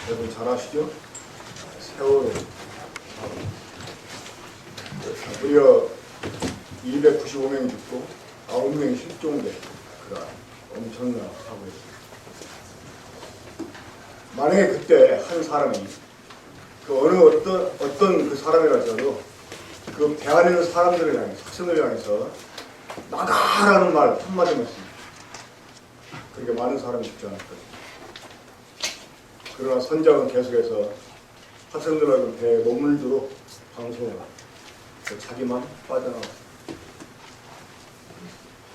여러분 잘 아시죠? 세월호 사고. 무려 295명이 죽고 9명이 실종된 그런 엄청난 사고였습니다. 만약에 그때 한 사람이 그 어떤 그 사람이라 하더라도 그 배 안에 있는 사람들을 향해서, 학생들을 향해서 나가라는 말 한마디만 했습니다. 그렇게 많은 사람이 죽지 않았거든요. 그러나 선장은 계속해서 학생들하고 배에 머물도록 방송을 하고 자기만 빠져나왔습니다.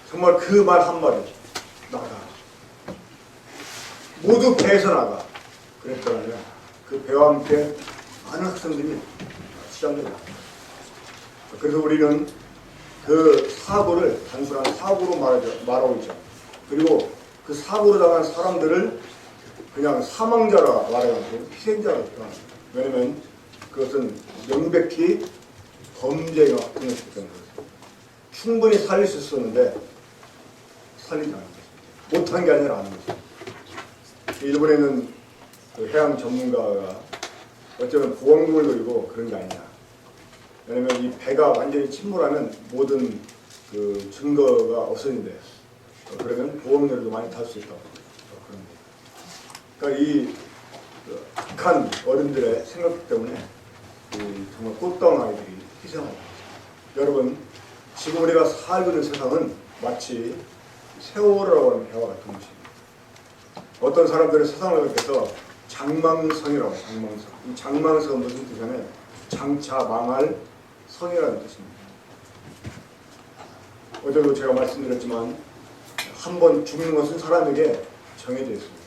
정말 그 말 한마디, 나가. 모두 배에서 나가. 그랬더니 그 배와 함께 많은 학생들이 시장되었습니다. 그래서 우리는 그 사고를 단순한 사고로 말하고 있죠. 그리고 그 사고로 당한 사람들을 그냥 사망자라 말하지 않고 희생자라고 표현합니다. 왜냐하면 그것은 명백히 범죄가 확정했기 때문에 충분히 살릴 수 있었는데 살리지 않은 것입니다. 못한 게 아니라 아는 것입니다. 일본에 있는 그 해양 전문가가 어쩌면 보험금을 노리고 그런 게 아니냐. 왜냐하면 이 배가 완전히 침몰하면 모든 그 증거가 없어진대. 그러면 보험료도 많이 탈 수 있다고. 그러니까 이 악한 어른들의 생각 때문에 정말 꽃다운 아이들이 희생합니다. 여러분, 지금 우리가 살고 있는 세상은 마치 세월호라고 하는 배와 같은 것입니다. 어떤 사람들은 세상을 느껴서 장망성이라고 해요. 장망성. 이 장망성은 무슨 뜻이냐면 장차 망할 성이라는 뜻입니다. 어제도 제가 말씀드렸지만 한 번 죽는 것은 사람에게 정해져 있습니다.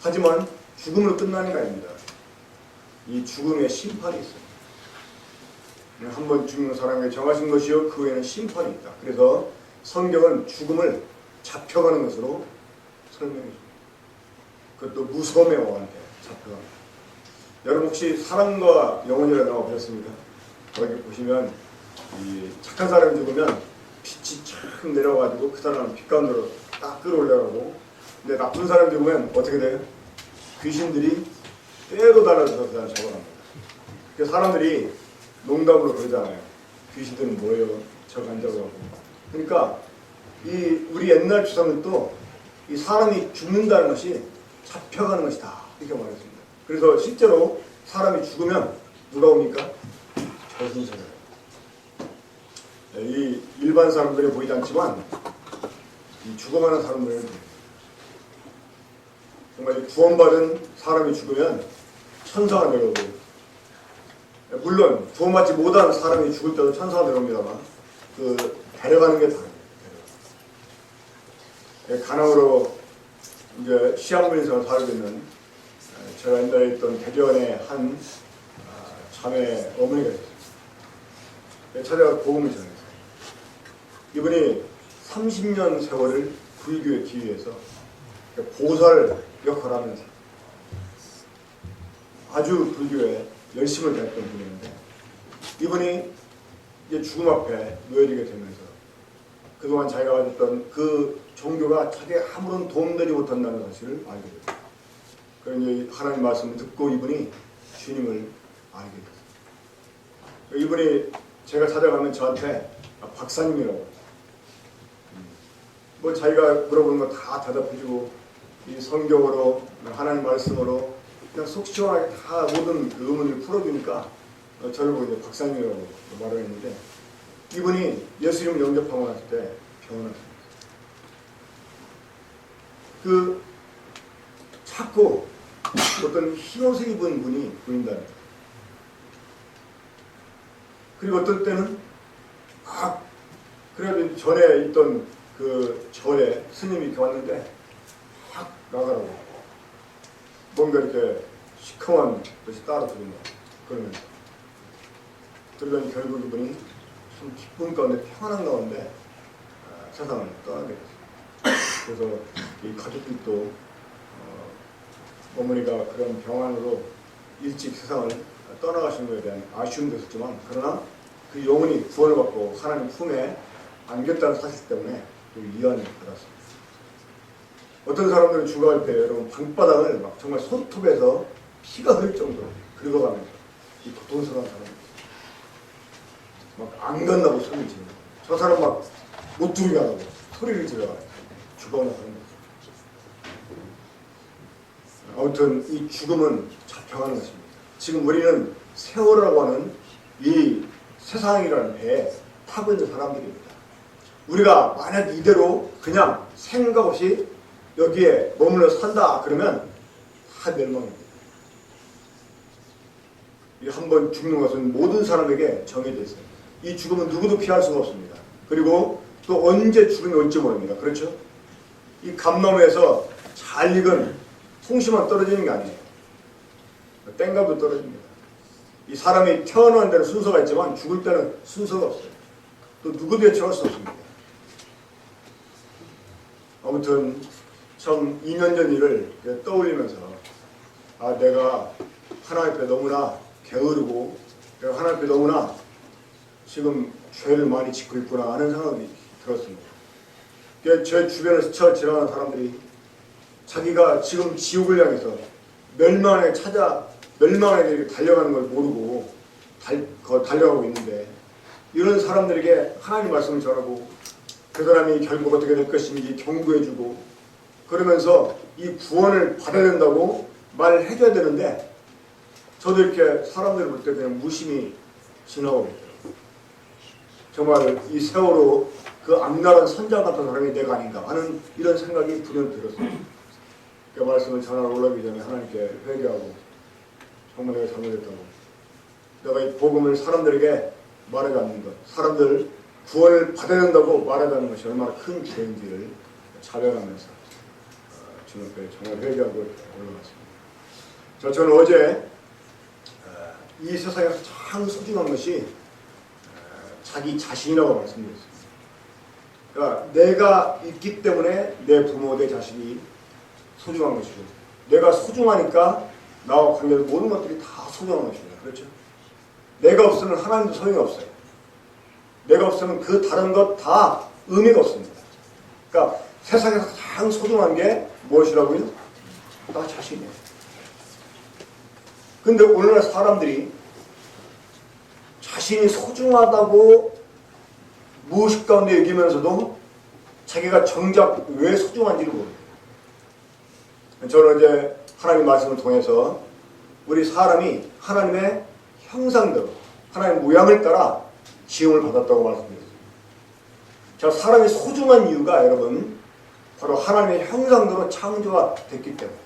하지만 죽음으로 끝나는 게 아닙니다. 이 죽음에 심판이 있어요. 한 번 죽는 사람에게 정하신 것이요 그 후에는 심판이 있다. 그래서 성경은 죽음을 잡혀가는 것으로 설명해 줍니다. 그것도 무서움의 왕한테 잡혀갑니다. 여러분 혹시 사랑과 영혼이라는 영화 보셨습니까? 거기 보시면 이 착한 사람이 죽으면 빛이 쫙 내려가지고 그 사람은 빛 가운데로 딱 끌어올려가고, 근데 나쁜 사람이 죽으면 어떻게 돼요? 귀신들이 때로 달아서 그 사람 잡아갑니다. 그래서 사람들이 농담으로 그러잖아요. 귀신들은 뭐예요? 저거 안 잡아가고. 그러니까 우리 옛날 주상들도 이 사람이 죽는다는 것이 잡혀가는 것이다 이렇게 말했습니다. 그래서 실제로 사람이 죽으면 누가 옵니까? 저승사자예요. 이 일반 사람들이 보이지 않지만 이 죽어가는 사람들은 보입니다. 정말 구원받은 사람이 죽으면 천사가 내려오고, 물론 구원받지 못한 사람이 죽을 때도 천사가 내려옵니다만 그 데려가는 게 다릅니다. 가나으로 이제 시한부인사가 살고 있는 제가 옛날에 있던 대전의 한 자매 어머니가 있었어요. 찾아가 복음을 전했어요. 이분이 30년 세월을 불교에 기여해서 보살 역할을 하면서 아주 불교에 열심을 다했던 분이었는데, 이분이 이제 죽음 앞에 놓여지게 되면서 그동안 자기가 가졌던 그 종교가 자기에 아무런 도움되지 못한다는 사실을 알게 됐어요. 그래서 이제 하나님 말씀을 듣고 이분이 주님을 알게 됐어요. 이분이 제가 찾아가면 저한테 박사님이라고, 뭐 자기가 물어보는 거 다 대답해주고 이 성경으로 하나님 말씀으로 그냥 속 시원하게 다 모든 그 의문을 풀어주니까 저를 보고 이제 박사님이라고 말을 했는데, 이분이 예수님을 영접하고 났을 때 병원했습니다. 그 자꾸 어떤 흰옷을 입은 분이 보인다는 거예요. 그리고 어떤 때는 그래도 전에 있던 그 절에 스님이 이렇게 왔는데 확 나가라고 뭔가 이렇게 시커먼 것이 따라 들은 거예요. 그러더니 결국 이분이 참 기쁜 가운데 평안한 가운데 세상을 떠나게 됐어요. 그래서 이 가족들도 어머니가 그런 병환으로 일찍 세상을 떠나가신 것에 대한 아쉬움도 있었지만, 그러나 그 영혼이 구원을 받고 하나님 품에 안겼다는 사실 때문에 그 위안을 받았습니다. 어떤 사람들은 죽어갈 때 여러분 방바닥을 막 정말 손톱에서 피가 흐를 정도로 긁어가면서 이 고통스러운 사람들 막 안 간다고 소리를 지르고 저 사람 막 못 들게 하고 소리를 질러가지고 죽어가는 사람들. 아무튼 이 죽음은 잡혀가는 것입니다. 지금 우리는 세월이라고 하는 이 세상이라는 배에 타고 있는 사람들입니다. 우리가 만약 이대로 그냥 생각 없이 여기에 머물러 산다 그러면 다 멸망입니다. 한번 죽는 것은 모든 사람에게 정해져 있어요. 이 죽음은 누구도 피할 수가 없습니다. 그리고 또 언제 죽음이 올지 모릅니다. 그렇죠? 이 감나무에서 잘 익은 송시만 떨어지는 게 아니에요. 땡감도 떨어집니다. 이 사람이 태어나는 데는 순서가 있지만 죽을 때는 순서가 없어요. 또 누구도 예측할 수 없습니다. 아무튼 참 2년 전 일을 떠올리면서 내가 하나님 앞에 너무나 게으르고 내가 하나님 앞에 너무나 지금 죄를 많이 짓고 있구나 하는 생각이 들었습니다. 제 주변을 스쳐 지나가는 사람들이 자기가 지금 지옥을 향해서 멸망에 달려가는 걸 모르고 달려가고 있는데 이런 사람들에게 하나님 말씀을 전하고 그 사람이 결국 어떻게 될 것인지 경고해주고 그러면서 이 구원을 받아야 된다고 말을 해줘야 되는데 저도 이렇게 사람들을 볼 때 그냥 무심히 지나가고 있더라고요. 정말 이 세월호 그 악랄한 선장 같은 사람이 내가 아닌가 하는 이런 생각이 불현듯 들었어요. 그 말씀을 전하러 올라오기 전에 하나님께 회개하고 정말 내가 잘못했다고 내가 이 복음을 사람들에게 말하지 않는 것 사람들 구원을 받아야 된다고 말하지 않는 것이 얼마나 큰 죄인지를 자백하면서 주님 앞에 정말 회개하고 올라갔습니다. 저는 어제 이 세상에서 참 소중한 것이 자기 자신이라고 말씀드렸습니다. 그러니까 내가 있기 때문에 내 부모, 내 자식이 소중한 것이고 내가 소중하니까 나와 관계된 모든 것들이 다 소중한 것입니다. 그렇죠? 내가 없으면 하나님도 소용이 없어요. 내가 없으면 그 다른 것 다 의미가 없습니다. 그러니까 세상에서 가장 소중한 게 무엇이라고요? 나 자신이에요. 근데 오늘날 사람들이 자신이 소중하다고 무의식 가운데 여기면서도 자기가 정작 왜 소중한지를 모릅니다. 저는 이제 하나님 말씀을 통해서 우리 사람이 하나님의 형상대로 하나님의 모양을 따라 지음을 받았다고 말씀드렸습니다. 자, 사람이 소중한 이유가 여러분 바로 하나님의 형상대로 창조가 됐기 때문에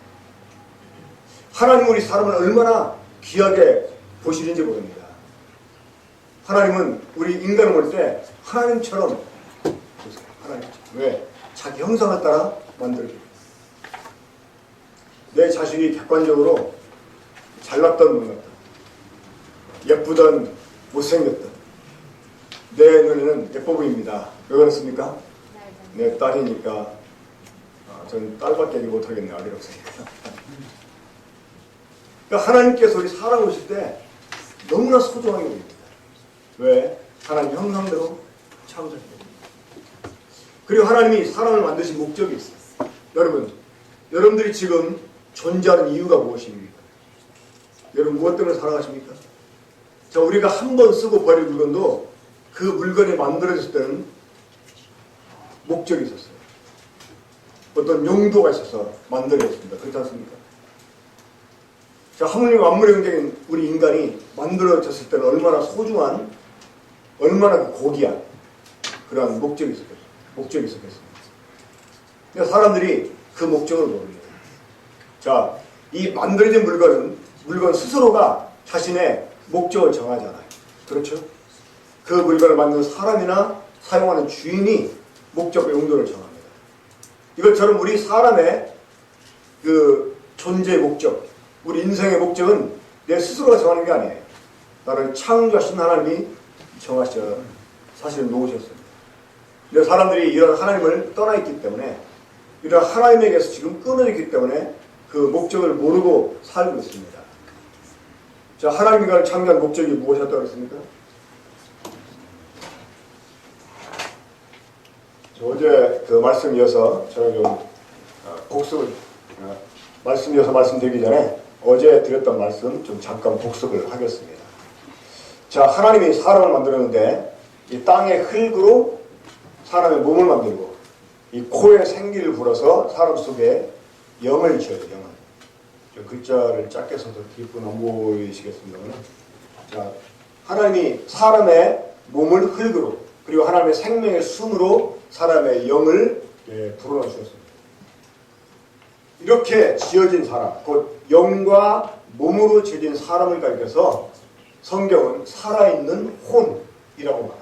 하나님은 우리 사람을 얼마나 귀하게 보시는지 모릅니다. 하나님은 우리 인간을 볼 때 하나님처럼 보세요. 하나님처럼. 왜? 자기 형상을 따라 만들기. 내 자식이 객관적으로 잘났던 못났던 예쁘던 못생겼던 내 눈에는 예뻐 보입니다. 왜 그렇습니까? 내 딸이니까 저는 딸밖에 얘기 못하겠네요. 아들 없으니까. 그러니까 하나님께서 우리 사람 오실 때 너무나 소중하게 보입니다. 왜? 하나님 형상대로 창조했습니다. 그리고 하나님이 사람을 만드신 목적이 있어요. 여러분들이 지금 존재하는 이유가 무엇입니까? 여러분 무엇 때문에 살아가십니까? 자, 우리가 한 번 쓰고 버릴 물건도 그 물건이 만들어졌을 때는 목적이 있었어요. 어떤 용도가 있어서 만들어졌습니다. 그렇지 않습니까? 자, 하물며 만물의 경쟁인 우리 인간이 만들어졌을 때는 얼마나 소중한, 얼마나 고귀한 그러한 목적이 있었겠습니다. 그러니까 사람들이 그 목적을 모릅니다. 자, 이 만들어진 물건 스스로가 자신의 목적을 정하잖아요. 그렇죠? 그 물건을 만든 사람이나 사용하는 주인이 목적과 용도를 정합니다. 이것처럼 우리 사람의 그 존재의 목적, 우리 인생의 목적은 내 스스로가 정하는 게 아니에요. 나를 창조하신 하나님이 정하셔 사실은 놓으셨습니다. 근데 사람들이 이런 하나님을 떠나 있기 때문에 이런 하나님에게서 지금 끊어져 있기 때문에 그 목적을 모르고 살고 있습니다. 자, 하나님이 창조한 목적이 무엇이었다고 그랬습니까? 어제 그 말씀 이어서 제가 좀 복습을 말씀 이어서 말씀드리기 전에 어제 드렸던 말씀 좀 잠깐 복습을 하겠습니다. 자, 하나님이 사람을 만들었는데 이 땅의 흙으로 사람의 몸을 만들고 이 코에 생기를 불어서 사람 속에 영을 지어요. 영을. 저 글자를 작게 써서 깊은 안 보이시겠습니다만, 자, 하나님이 사람의 몸을 흙으로 그리고 하나님의 생명의 숨으로 사람의 영을 불어넣어 주셨습니다. 이렇게 지어진 사람, 곧 영과 몸으로 지어진 사람을 가리켜서 성경은 살아있는 혼이라고 말합니다.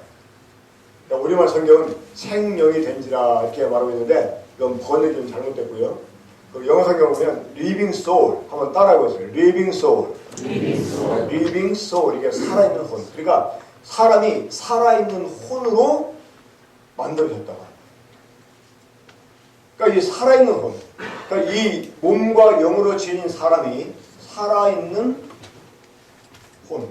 우리말 성경은 생명이 된지라 이렇게 말하고 있는데 이건 번역이 좀 잘못됐고요. 영어 성경 보면 living soul 한번 따라해보세요. living soul. living soul. 이게 살아있는 혼. 그러니까 사람이 살아있는 혼으로 만들어졌다고 합니다. 그러니까 이 살아있는 혼. 그러니까 이 몸과 영으로 지닌 사람이 살아있는 혼.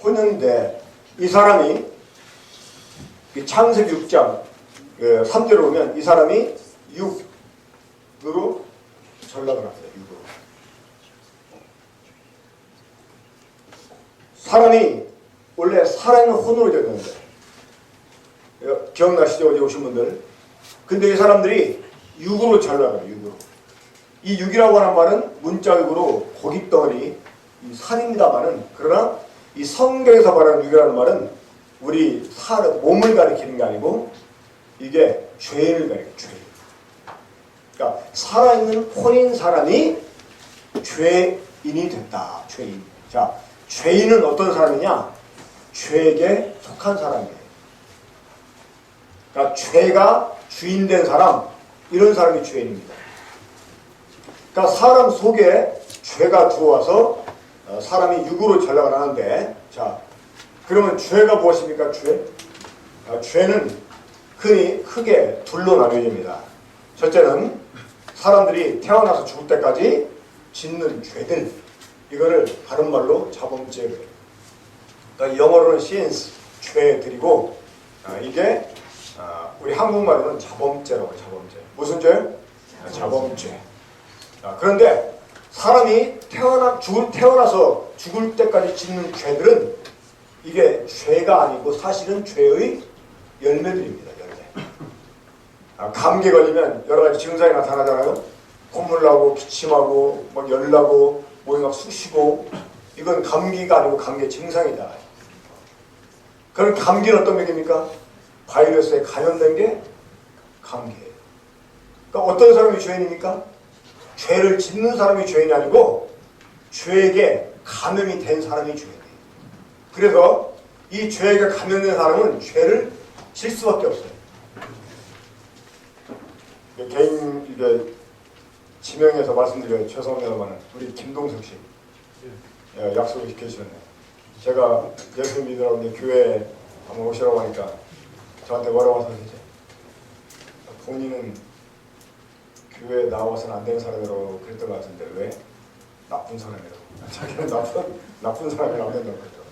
혼인데 이 사람이 창세기 6장 3절에 보면 이 사람이 육으로 전락을 합니다. 육으로. 사람이 원래 살아있는 혼으로 되었는데 기억나시죠? 어제 오신 분들. 근데 이 사람들이 육으로 전락을 해요. 육으로. 이 육이라고 하는 말은 문자육으로 고깃덩어리 이 살입니다만은, 그러나 이 성경에서 말하는 육이라는 말은 우리 몸을 가리키는 게 아니고 이게 죄인을 가리켜요. 죄인. 그러니까 살아있는 혼인 사람이 죄인이 됐다. 죄인. 자, 죄인은 어떤 사람이냐? 죄에게 속한 사람이에요. 그러니까 죄가 주인된 사람, 이런 사람이 죄인입니다. 그러니까 사람 속에 죄가 들어와서 사람이 육으로 전락을 하는데, 자, 그러면 죄가 무엇입니까? 죄? 죄는 크게 둘로 나뉘어집니다. 첫째는 사람들이 태어나서 죽을 때까지 짓는 죄들, 이거를 다른 말로 자범죄를, 그러니까 영어로는 sins, 죄들이고, 이게 우리 한국말로는 자범죄라고 해요. 자범죄. 무슨 죄? 자범죄. 그런데 사람이 태어나서 죽을 때까지 짓는 죄들은 이게 죄가 아니고 사실은 죄의 열매들입니다. 열매. 감기 걸리면 여러 가지 증상이 나타나잖아요. 콧물 나고 기침하고 막 열나고 몸이 막 쑤시고, 이건 감기가 아니고 감기의 증상이다. 그럼 감기는 어떤 병입니까? 바이러스에 감염된 게 감기예요. 그러니까 어떤 사람이 죄인입니까? 죄를 짓는 사람이 죄인이 아니고 죄에게 감염이 된 사람이 죄인이에요. 그래서 이 죄에게 감염된 사람은 죄를 질 수밖에 없어요. 개인 이게 지명해서 말씀드려요. 죄송합니다만 우리 김동석 씨 약속을 지켜주셨네요. 제가 예수 믿으라고 교회에 한번 오시라고 하니까 저한테 뭐라고 하서 이제 본인은 교회에 나와서는 안 되는 사람이라고 그랬던 것 같은데 왜? 나쁜 사람이라고. 자기는 나쁜 사람이라고 안 된다고 그랬더라고요.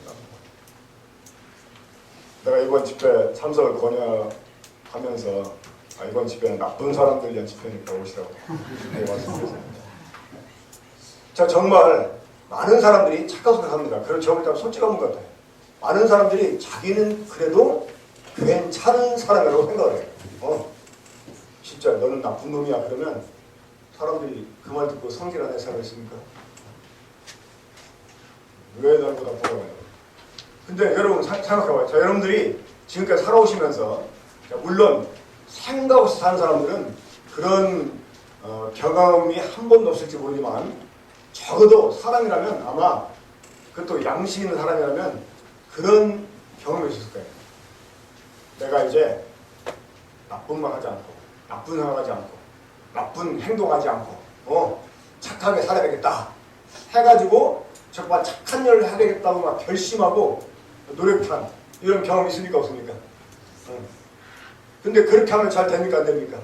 내가 이번 집회 참석을 권유하면서 이번 집회는 나쁜 사람들 위한 집회니까 오시라고 말씀드렸습니다. 자, 정말 많은 사람들이 착각을 합니다. 그런 저를 참 솔직한 것 같아요. 많은 사람들이 자기는 그래도 괜찮은 사람이라고 생각을 해요. 진짜 너는 나쁜 놈이야 그러면 사람들이 그 말 듣고 성질하는 사람이 있습니까? 왜 나보다 보라고 해요? 근데 여러분 생각해봐요. 자, 여러분들이 지금까지 살아오시면서, 자, 물론 생각 없이 사는 사람들은 그런 경험이 한 번도 없을지 모르지만 적어도 사람이라면 아마 그것도 양심 있는 사람이라면 그런 경험이 있을 거예요. 내가 이제 나쁜 말 하지 않고 나쁜 생각하지 않고 나쁜 행동하지 않고 착하게 살아야겠다 해가지고 정말 착한 일을 해야겠다고 막 결심하고 노력한 이런 경험이 있습니까? 없습니까? 근데 그렇게 하면 잘 됩니까? 안 됩니까?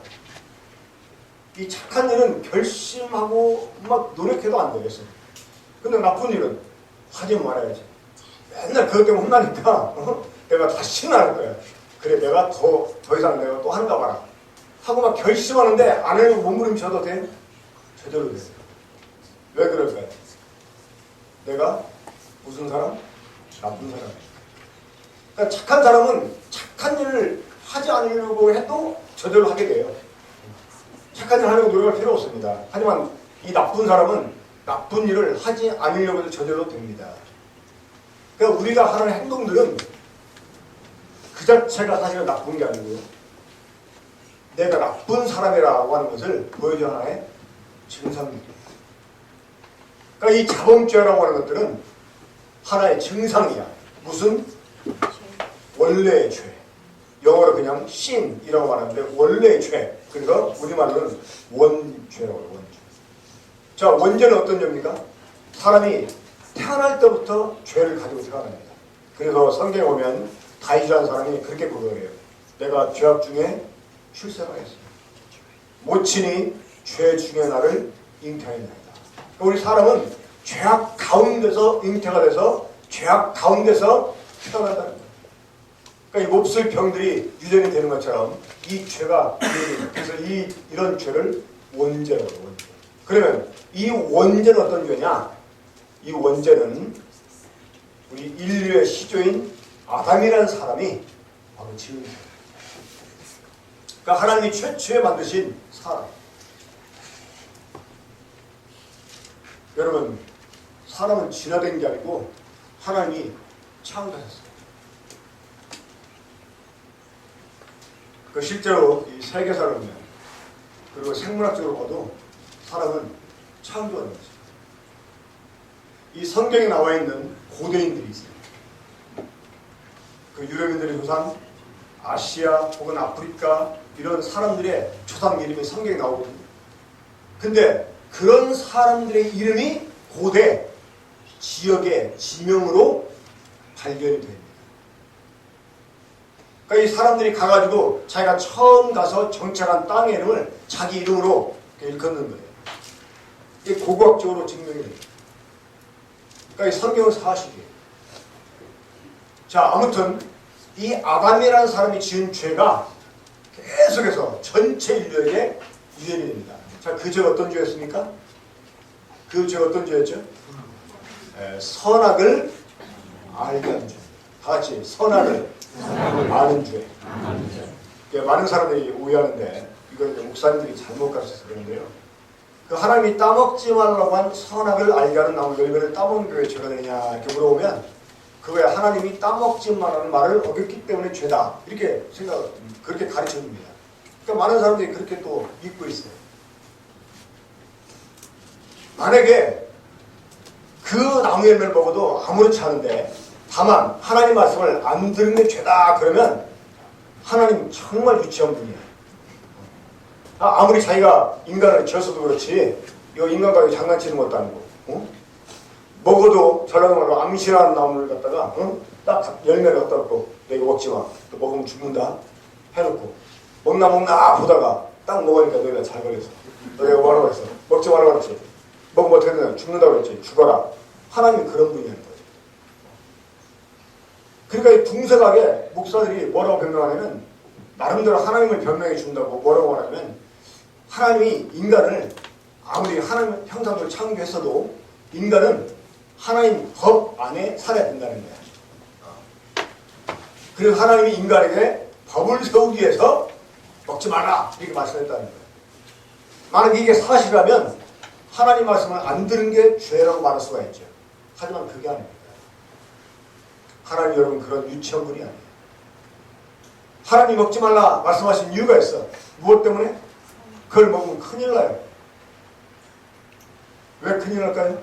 이 착한 일은 결심하고 막 노력해도 안 되겠어요. 근데 나쁜 일은 하지 말아야지. 맨날 그것 때문에 혼나니까 내가 다시는 안 할 거야. 그래, 내가 더 이상 내가 또 한가 봐라 하고 막 결심하는데 안 하려고 몸부림쳐도 돼? 제대로 돼요. 왜 그럴까요? 내가 무슨 사람? 나쁜 사람. 그러니까 착한 사람은 착한 일을 하지 않으려고 해도 저절로 하게 돼요. 착한 일을 하려고 노력할 필요 없습니다. 하지만 이 나쁜 사람은 나쁜 일을 하지 않으려고 해도 저절로 됩니다. 그러니까 우리가 하는 행동들은 그 자체가 사실은 나쁜 게 아니고요. 내가 나쁜 사람이라고 하는 것을 보여주는 하나의 증상입니다. 그러니까 이 자범죄라고 하는 것들은 하나의 증상이야. 무슨? 원래의 죄. 영어로 그냥 sin이라고 말하는데 원래의 죄. 그래서 우리말로는 원죄라고 해요. 원죄. 자, 원죄는 어떤 죄입니까? 사람이 태어날 때부터 죄를 가지고 태어납니다. 그래서 성경에 보면 다윗이라는 사람이 그렇게 고백을 해요. 내가 죄악 중에 출생하였습니다. 모친이 죄 중에 나를 잉태하였나이다. 우리 사람은 죄악 가운데서 잉태가 돼서 죄악 가운데서 태어난다는 거예요. 그러니까 이 몹쓸 병들이 유전이 되는 것처럼 이 죄가 그래서 이런 죄를 원죄라고 해요. 원죄. 그러면 이 원죄는 어떤 죄냐? 이 원죄는 우리 인류의 시조인 아담이라는 사람이 바로 지은 죄예요. 그러니까 하나님이 최초에 만드신 사람. 여러분, 사람은 진화된 게 아니고 하나님이 창조하셨어요. 그 실제로 이 세계사를 보면 그리고 생물학적으로 봐도 사람은 창조하는 거죠. 이 성경에 나와 있는 고대인들이 있어요. 그 유럽인들의 조상, 아시아 혹은 아프리카 이런 사람들의 조상 이름이 성경에 나오거든요. 근데 그런 사람들의 이름이 고대 지역의 지명으로 발견이 됩니다. 그러니까 이 사람들이 가가지고 자기가 처음 가서 정착한 땅의 이름을 자기 이름으로 일컫는 거예요. 이게 고고학적으로 증명이 됩니다. 그러니까 이 성경은 사실이에요. 자, 아무튼 이 아담이라는 사람이 지은 죄가 계속해서 전체 인류에게 유전이 됩니다. 자, 그 죄가 어떤 죄였습니까? 그 죄가 어떤 죄였죠? 선악을 알게 하는 죄. 다 같이 선악을 아는 죄. 많은 사람들이 오해하는데 이건 목사님들이 잘못 가르쳐서 그러는데요. 그 하나님이 따먹지 말라고 한 선악을 알게 하는 나무 열매를 따먹는 게 왜 죄가 되느냐 이렇게 물어보면 그거에 하나님이 따먹지 말라는 말을 어겼기 때문에 죄다 이렇게 그렇게 가르쳐 줍니다. 그러니까 많은 사람들이 그렇게 또 믿고 있어요. 만약에 그 나무 열매를 먹어도 아무렇지 않은데 다만 하나님 말씀을 안 들은 게 죄다 그러면 하나님 정말 유치한 분이에요. 아무리 자기가 인간을 지었어도 그렇지 이거 인간과 장난치는 것도 아니고 먹어도 전라도 말로 암시라는 나무를 갖다가 딱 열매를 갖다 놓고 너 이거 먹지 마. 너 먹으면 죽는다 해놓고 먹나 보다가 딱 먹으니까 너희가 잘 걸렸어. 너희가 뭐라고 했어? 먹지 말라고 그랬지. 먹으면 어떻게 되냐? 죽는다고 그랬지. 죽어라. 하나님이 그런 분이라는 거예요. 그러니까 이 둥세하게 목사들이 뭐라고 변명하냐면 나름대로 하나님을 변명해 준다고 뭐라고 하냐면 하나님이 인간을 아무리 하나님 형상으로 창조했어도 인간은 하나님 법 안에 살아야 된다는 거야. 그래서 하나님이 인간에게 법을 세우기 위해서 먹지 마라 이렇게 말씀했다는 거예요. 만약 이게 사실이라면 하나님 말씀을 안 들은 게 죄라고 말할 수가 있죠. 하지만 그게 아닙니다. 하나님 여러분 그런 유치한 분이 아니에요. 하나님 먹지 말라 말씀하신 이유가 있어. 무엇 때문에? 그걸 먹으면 큰일 나요. 왜 큰일 날까요?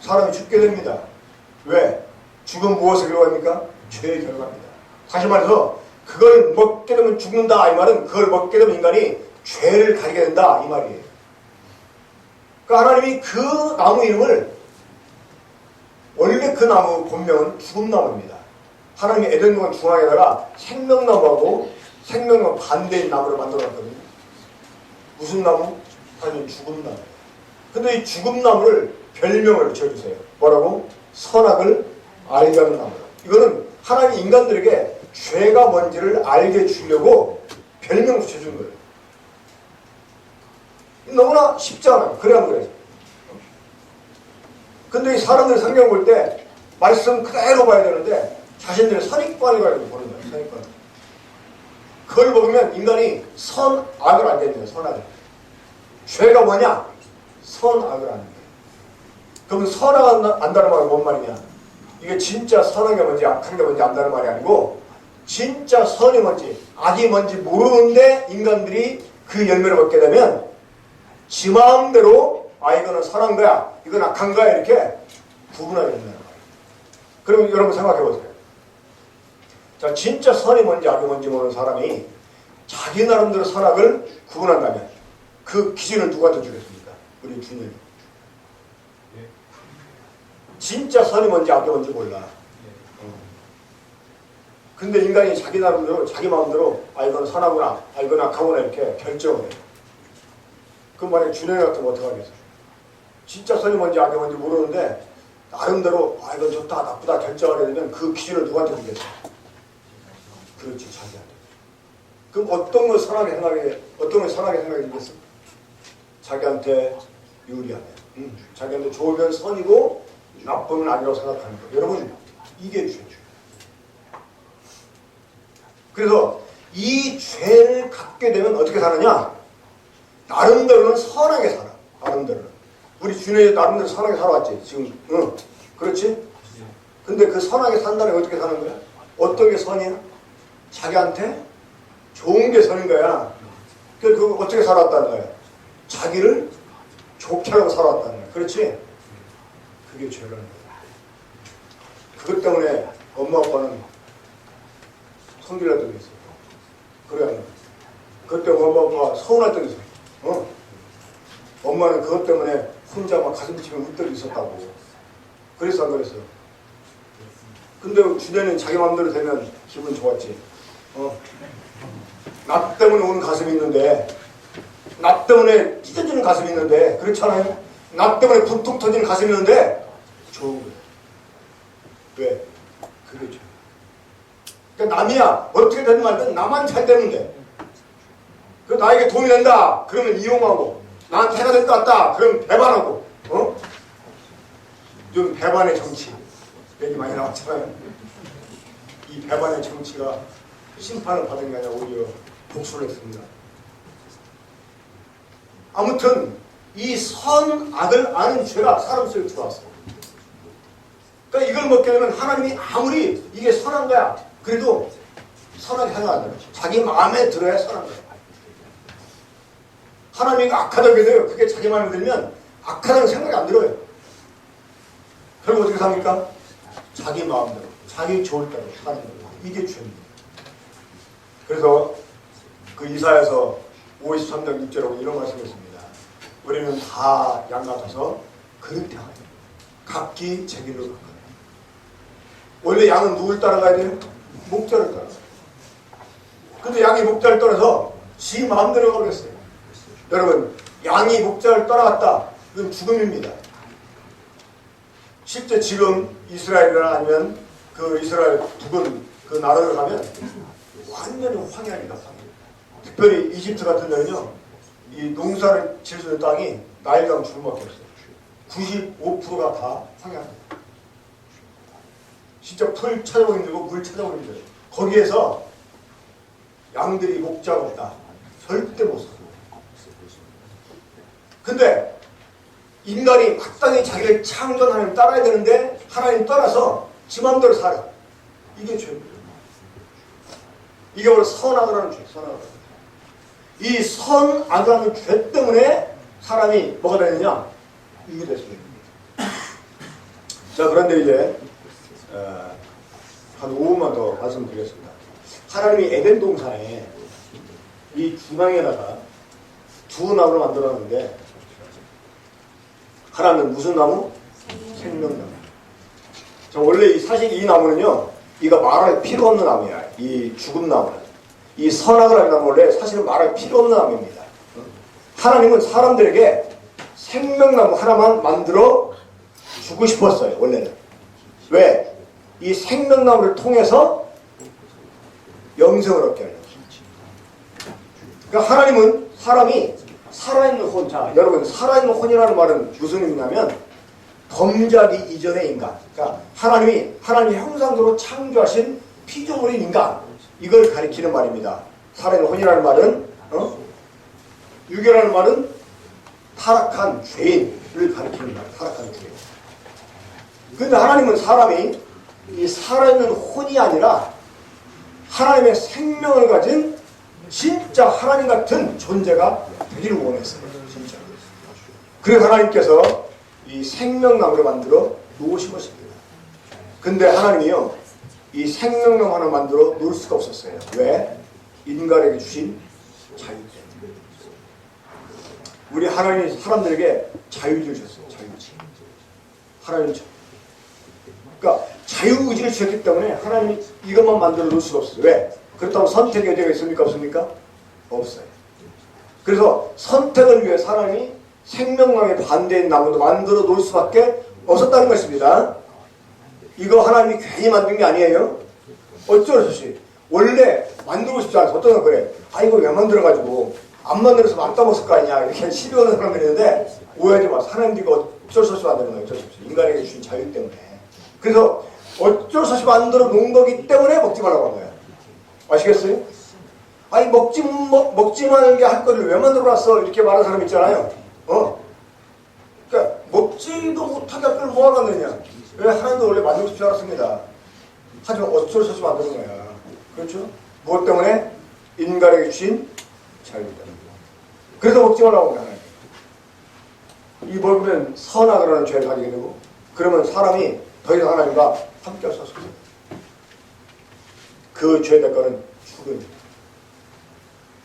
사람이 죽게 됩니다. 왜? 죽음 무엇의 결과입니까? 죄의 결과입니다. 다시 말해서 그걸 먹게 되면 죽는다 이 말은 그걸 먹게 되면 인간이 죄를 가지게 된다 이 말이에요. 그러니까 하나님이 그 나무 이름을 원래 그 나무 본명은 죽음나무입니다. 하나님이 에덴동산 중앙에다가 생명나무하고 생명나무 반대인 나무를 만들어놨거든요. 무슨 나무? 사실 죽음나무. 근데 이 죽음나무를 별명을 지어주세요. 뭐라고? 선악을 알게 하는 나무. 이거는 하나님이 인간들에게 죄가 뭔지를 알게 해주려고 별명을 붙여준 거예요. 너무나 쉽잖아요. 그래 안 그래? 근데 이 사람들이 성경 볼 때 말씀 그대로 봐야 되는데 자신들의 선입관을 가지고 보는 거예요. 선입관. 그걸 보면 인간이 선악을 알게 됩니다. 선악을. 죄가 뭐냐? 선악을 아는 거예요. 그러면 선악 안다는 말은 뭔 말이냐? 이게 진짜 선한 게 뭔지 악한 게 뭔지 안다는 말이 아니고 진짜 선이 뭔지 악이 뭔지 모르는데 인간들이 그 열매를 얻게 되면 지 마음대로 이거는 선한 거야 이건 악한 거야 이렇게 구분하게 된다는 거예요. 그럼 여러분 생각해 보세요. 자, 진짜 선이 뭔지 악이 뭔지 모르는 사람이 자기 나름대로 선악을 구분한다면 그 기준을 누구한테 주겠습니까? 우리 주님. 진짜 선이 뭔지 악이 뭔지 몰라. 근데 인간이 자기 나름대로 자기 마음대로 이건 선하구나 이건 악하구나 이렇게 결정을 해요. 그럼 만약에 준영이 같으면 어떡하겠어요? 진짜 선이 뭔지 악이 뭔지 모르는데 나름대로 이건 좋다 나쁘다 결정하게 되면 그 기준을 누구한테 주겠어요? 그렇지, 자기한테. 그럼 어떤 걸 선하게 생각이 되겠어? 자기한테 유리하면 자기한테 좋으면 선이고 나쁘면 아니라고 생각하는 거. 여러분 이게 죄죠. 그래서 이 죄를 갖게 되면 어떻게 사느냐? 나름대로는 선하게 살아. 나름대로는. 우리 주님이 나름대로 선하게 살아왔지. 지금 그렇지? 근데 그 선하게 산다는 게 어떻게 사는 거야? 어떤 게 선이야? 자기한테 좋은 게 선인 거야. 그거 어떻게 살아왔다는 거야? 자기를 좋게 하고 살아왔다는 거야. 그렇지? 그게 죄라는 거야. 그것 때문에 엄마 아빠는 성질날 때도 있어. 그래. 그것 때문에 엄마 아빠가 서운할 때도 있어. 엄마는 그것 때문에 혼자 막 가슴 치며 울 때도 있었다고. 그랬어 안 그랬어? 근데 주제는 자기 마음대로 되면 기분 좋았지. 나 때문에 우는 가슴이 있는데 나 때문에 찢어지는 가슴이 있는데 그렇잖아요? 나 때문에 붕퉁 터지는 가슴이 있는데 좋은 거예요. 왜? 그게 좋아요. 그러니까 남이야 어떻게 되든 말든 나만 잘 되면 돼. 그 나에게 도움이 된다 그러면 이용하고 나한테 해가 될 것 같다 그러면 배반하고 요즘 배반의 정치 얘기 많이 나왔잖아요. 이 배반의 정치가 심판을 받은 게 아니라 오히려 복수를 했습니다. 아무튼 이 선악을 아는 죄가 사람 속에 들어왔어요. 그러니까 이걸 먹게 되면 하나님이 아무리 이게 선한 거야 그래도 선하게 생각한다. 자기 마음에 들어야 선한 거야. 하나님이 악하다고 해도요. 그게 자기 마음에 들면 악하다는 생각이 안 들어요. 결국 어떻게 삽니까? 자기 마음대로 자기 좋을 대로 사는 거예요. 이게 죄입니다. 그래서 그 이사야서 53장 6절하고 이런 말씀을 했습니다. 우리는 다 양 같아서 그릇되하여 각기 제 길로 가거라. 원래 양은 누굴 따라가야 돼요? 목자를 따라가요. 근데 양이 목자를 떠나서 지 마음대로 가겠어요. 여러분 양이 목자를 따라갔다. 이건 죽음입니다. 실제 지금 이스라엘이나 아니면 그 이스라엘 북은 그 나라를 가면 완전히 황야입니다. 특별히 이집트 같은 데는요. 이 농사를 지을 수 있는 땅이 나일강 주름밖에 없어요. 95%가 다 황야입니다. 진짜 풀 찾아보기 힘들고 물 찾아보기 힘들어요. 거기에서 양들이 목자가 없다. 절대 못 살아요. 근데 인간이 마땅히 자기를 창조한 하나님 따라야 되는데 하나님 떠나서 지 맘대로 살아. 이게 죄입니다. 이게 바로 선악을 하는 죄. 선악을 하는 죄. 이 선악을 하는 죄 때문에 사람이 뭐가 되느냐? 이게 됐습니다. 자, 그런데 이제 한 5분만 더 말씀드리겠습니다. 하나님이 에덴 동산에 이 중앙에다가 두 나무를 만들었는데 하나는 무슨 나무? 생명나무. 자, 원래 사실 이 나무는요, 이가 말할 필요 없는 나무야. 이 죽은 나무는. 이 선악을 하는 나무는 원래 사실은 말할 필요 없는 나무입니다. 하나님은 사람들에게 생명나무 하나만 만들어 주고 싶었어요, 원래는. 왜? 이 생명나무를 통해서 영생을 얻게 하는 거죠. 그러니까 하나님은 사람이 살아있는 혼. 자, 여러분, 살아있는 혼이라는 말은 무슨 의미냐면 범자기 이전의 인간. 그러니까 하나님의 형상대로 창조하신 피조물인 인간. 이걸 가리키는 말입니다. 살아있는 혼이라는 말은 유교라는 말은 타락한 죄인을 가리키는 말. 타락한 죄인. 그런데 하나님은 사람이 이 살아있는 혼이 아니라 하나님의 생명을 가진 진짜 하나님 같은 존재가 되기를 원했어요. 진짜. 그래서 하나님께서 이 생명나무를 만들어 놓으신 것입니다. 근데 하나님이요, 이 생명나무 하나 만들어 놓을 수가 없었어요. 왜? 인간에게 주신 자유 때문에. 우리 하나님이 사람들에게 자유를 주셨어요. 자유의지. 하나님 그러니까 자유의지를 주셨기 때문에 하나님이 이것만 만들어 놓을 수가 없어요. 왜? 그렇다고 선택의 여지가 있습니까? 없습니까? 없어요. 그래서 선택을 위해 사람이 생명나무에 반대인 나무도 만들어 놓을 수밖에 없었다는 것입니다. 이거 하나님이 괜히 만든 게 아니에요. 어쩔 수 없이. 원래 만들고 싶지 않아서 어떤 사람 그래. 아, 이거 왜 만들어가지고 안 만들어서 안 따먹을 거 아니냐. 이렇게 시비 거는 사람들이 있는데 오해하지 마. 하나님도 이거 어쩔 수 없이 만드는 거예요. 어쩔 수 없이. 인간에게 주신 자유 때문에. 그래서 어쩔 수 없이 만들어 놓은 거기 때문에 먹지 말라고 한 거예요. 아시겠어요? 아니 먹지 말게 할 거를 왜 만들어 놨어? 이렇게 말하는 사람 있잖아요. 그러니까 먹지도 못하게 할 걸 뭐하러 만드냐? 왜 하나님도 원래 만들고 싶지 않았습니다. 하지만 어쩔 수 없이 만드는 거야. 그렇죠? 무엇 때문에? 인간에게 주신 자유 때문에. 그래서 먹지 말라고 한 거예요. 이 먹으면 선악이라는 죄를 가지게 되고 그러면 사람이 더 이상 하나님과 함께 할 수 없습니다. 그 죄의 대가는 죽음입니다.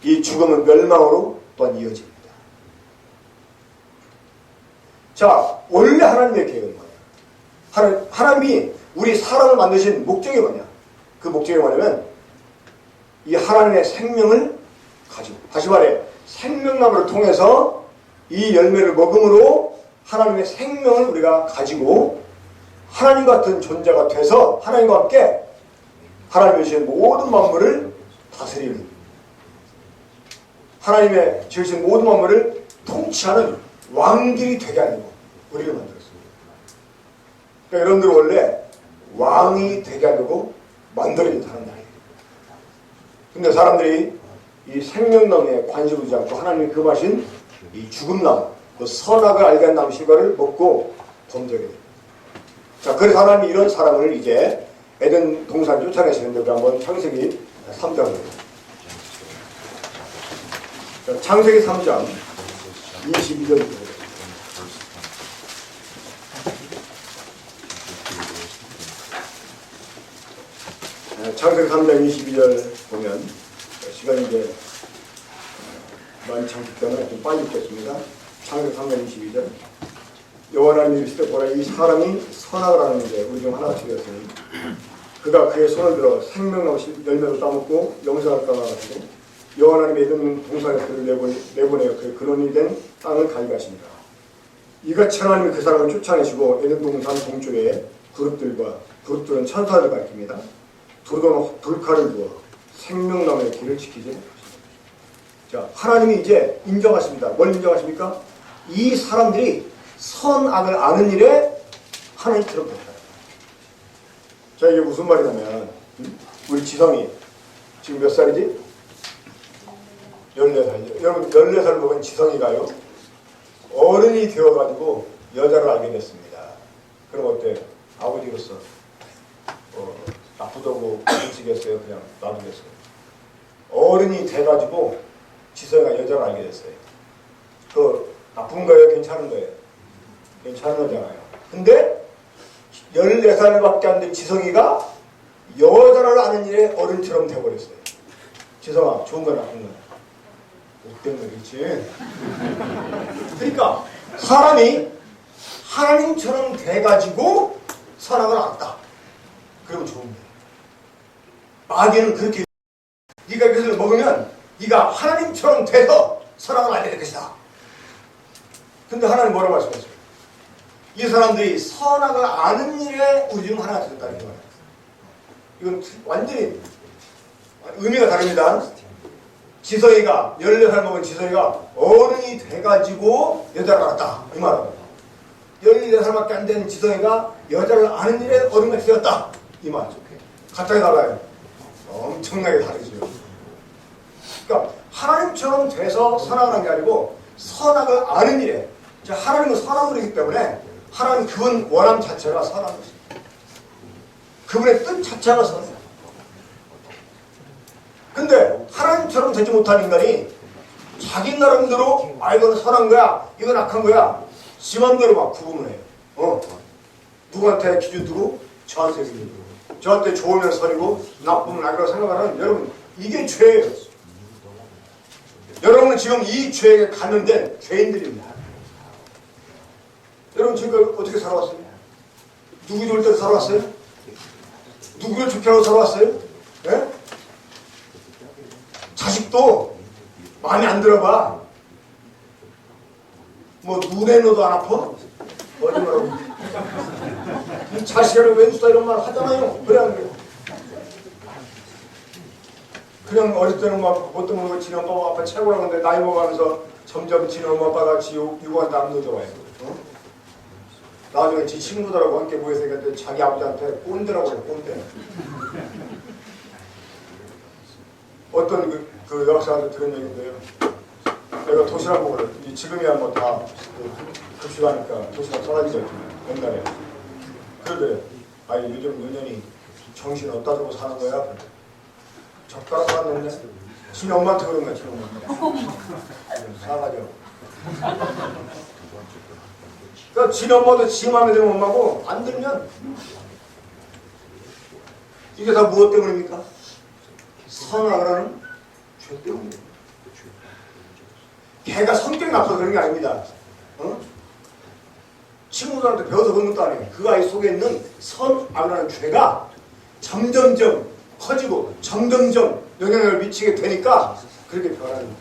이 죽음은 멸망으로 또한 이어집니다. 자, 원래 하나님의 계획은 뭐냐? 하나님이 우리 사람을 만드신 목적이 뭐냐? 그 목적이 뭐냐면 이 하나님의 생명을 가지고, 다시 말해 생명나무를 통해서 이 열매를 먹음으로 하나님의 생명을 우리가 가지고 하나님 같은 존재가 돼서 하나님과 함께 하나님의 지은 모든 만물을 다스리는, 하나님의 지으신 모든 만물을 통치하는 왕들이 되게 하려고 우리를 만들었습니다. 그러니까 여러분들 원래 왕이 되게 하려고 만들어진 사람들이에요. 근데 사람들이 이 생명나무에 관심을 두지 않고 하나님이 금하신 이 죽음나무, 그 선악을 알게 한 나무 실과를 먹고 범죄하게 됩니다. 자, 그래서 하나님이 이런 사람을 이제 에덴 동산 쫓아내시는데 우리 한번 창세기 3장을 창세기 3장 22절입니다. 창세기 3장 22절 보면 시간이 이제 많지 않기 때문에 좀 빨리 읽겠습니다. 창세기 3장 22절. 여호와 하나님이 이르시되 보라, 이 사람이 선악을 하는데 우리 중 하나같이 되었으니 그가 그의 손을 들어 생명나무 열매로 따먹고 영생을 떠나가지고 여호와 하나님의 에덴 동산에 그를 내보내어 그의 근원이 된 땅을 가게 하십니다. 이같이 하나님이 그 사람을 쫓아내시고 에덴 동산 동쪽에 그룹들은 천사를 가리킵니다. 두루도는 불칼을 부어 생명나무의 길을 지키지. 자, 하나님이 이제 인정하십니다. 뭘 인정하십니까? 이 사람들이 선악을 아는 일에 하나님처럼 됐다. 자, 이게 무슨 말이냐면 우리 지성이 지금 몇 살이지? 14살이죠. 여러분 14살 먹은 지성이가요 어른이 되어가지고 여자를 알게 됐습니다. 그럼 어때요? 아버지로서 나쁘다고 미치겠어요? 그냥 놔두겠어요? 어른이 돼가지고 지성이가 여자를 알게 됐어요. 그 나쁜 거예요? 괜찮은 거예요? 괜찮은 거잖아요. 근데 14살밖에 안 된 지성이가 여자를 아는 일에 어른처럼 돼버렸어요. 지성아, 좋은 거 나쁜 거야? 못 된 거겠지. 그러니까 사람이 하나님처럼 돼가지고 선악을 안다. 그러면 좋은 거예요. 마귀는 그렇게 네가 이것을 먹으면 네가 하나님처럼 돼서 선악을 알게 될 것이다. 근데 하나님 뭐라고 말씀하셨어요? 이 사람들이 선악을 아는 일에 우리 중 하나가 됐다는 거예요. 이건 완전히 의미가 다릅니다. 지성이가 14살 먹은 지성이가 어른이 돼가지고 여자를 알았다 이 말은 14살밖에 안 된 지성이가 여자를 아는 일에 어른같이 되었다 이 말이죠. 갑자기 달라요. 엄청나게 다르죠. 그러니까 하나님처럼 돼서 선악을 한 게 아니고 선악을 아는 일에 하나님은 선악이기 때문에 하나님 그분 원함 자체가 선한 것입니다. 그분의 뜻 자체가 선해요. 근데 하나님처럼 되지 못한 인간이 자기 나름대로 이건 선한 거야 이건 악한 거야 지 맘대로 막 구분을 해요. 누구한테 기준 두고 저한테 기준 두고 저한테 좋으면 선이고 나쁘면 악이라고 생각하는 여러분 이게 죄예요. 여러분은 지금 이 죄에 감염된 죄인들입니다. 여러분 지금 어떻게 살아왔어요? 누구 좋을 때로 살아왔어요? 누구를 좋게 하고 살아왔어요? 예? 자식도 마음에 안 들어봐. 뭐 눈에 넣어도 안 아파? 거짓말하고 이 자식을 왼수다 이런 말 하잖아요. 그래 안 그래요? 그냥 어릴 때는 막 뭣도 모르고 지네 엄마 아빠 최고라고 하는데 나이 먹어가면서 점점 지네 엄마 아빠가 지 유고한테 안 넣어줘봐요. 나중에 지 친구들하고 함께 모여서 얘기할 때 자기 아버지한테 꼰대라고 해요. 꼰대. 어떤 그 여학생한테 들은 얘기인데요. 내가 도시락 먹으러 지금이야 뭐 다 급식하니까 도시락 쏟아지죠. 옛날에. 그런데 아니 요즘 연연히 정신 어디다 두고 사는 거야? 젓가락 하나 넣네. 지 엄마한테 그런 거야. 지금 사가죠. 그러니까 지 엄마도 지 마음에 드는 엄마고 안 들면 이게 다 무엇 때문입니까? 선악을 하는 죄 때문이에요. 걔가 성격이 나빠서 그런 게 아닙니다. 친구들한테 배워서 그런 것도 아니에요. 그 아이 속에 있는 선악을 하는 죄가 점점점 커지고 점점점 영향을 미치게 되니까 그렇게 변하는 거예요.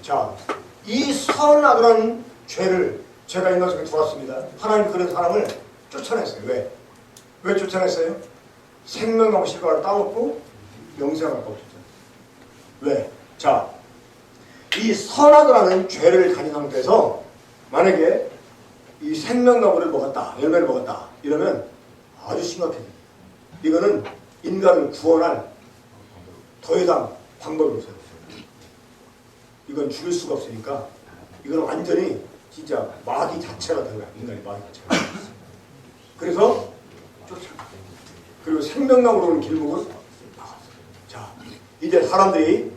자, 이 선악을 하는 죄를 제가 인간 속에 들어왔습니다. 하나님 그런 사람을 쫓아냈어요. 왜? 왜 쫓아냈어요? 생명하고 실과를 따먹고 영생을 갖고 쫓아냈어요. 왜? 자, 이 선악을 하는 죄를 가진 상태에서 만약에 이 생명나무를 먹었다, 열매를 먹었다 이러면 아주 심각해요. 이거는 인간을 구원할 더 이상 방법이 없어요. 이건 죽일 수가 없으니까 이건 완전히 진짜 마귀 자체가 되는 거야. 인간의 마귀 자체가. 그래서 쫓아. 그리고 생명나무로 오는 길목은 나갔어요. 자, 이제 사람들이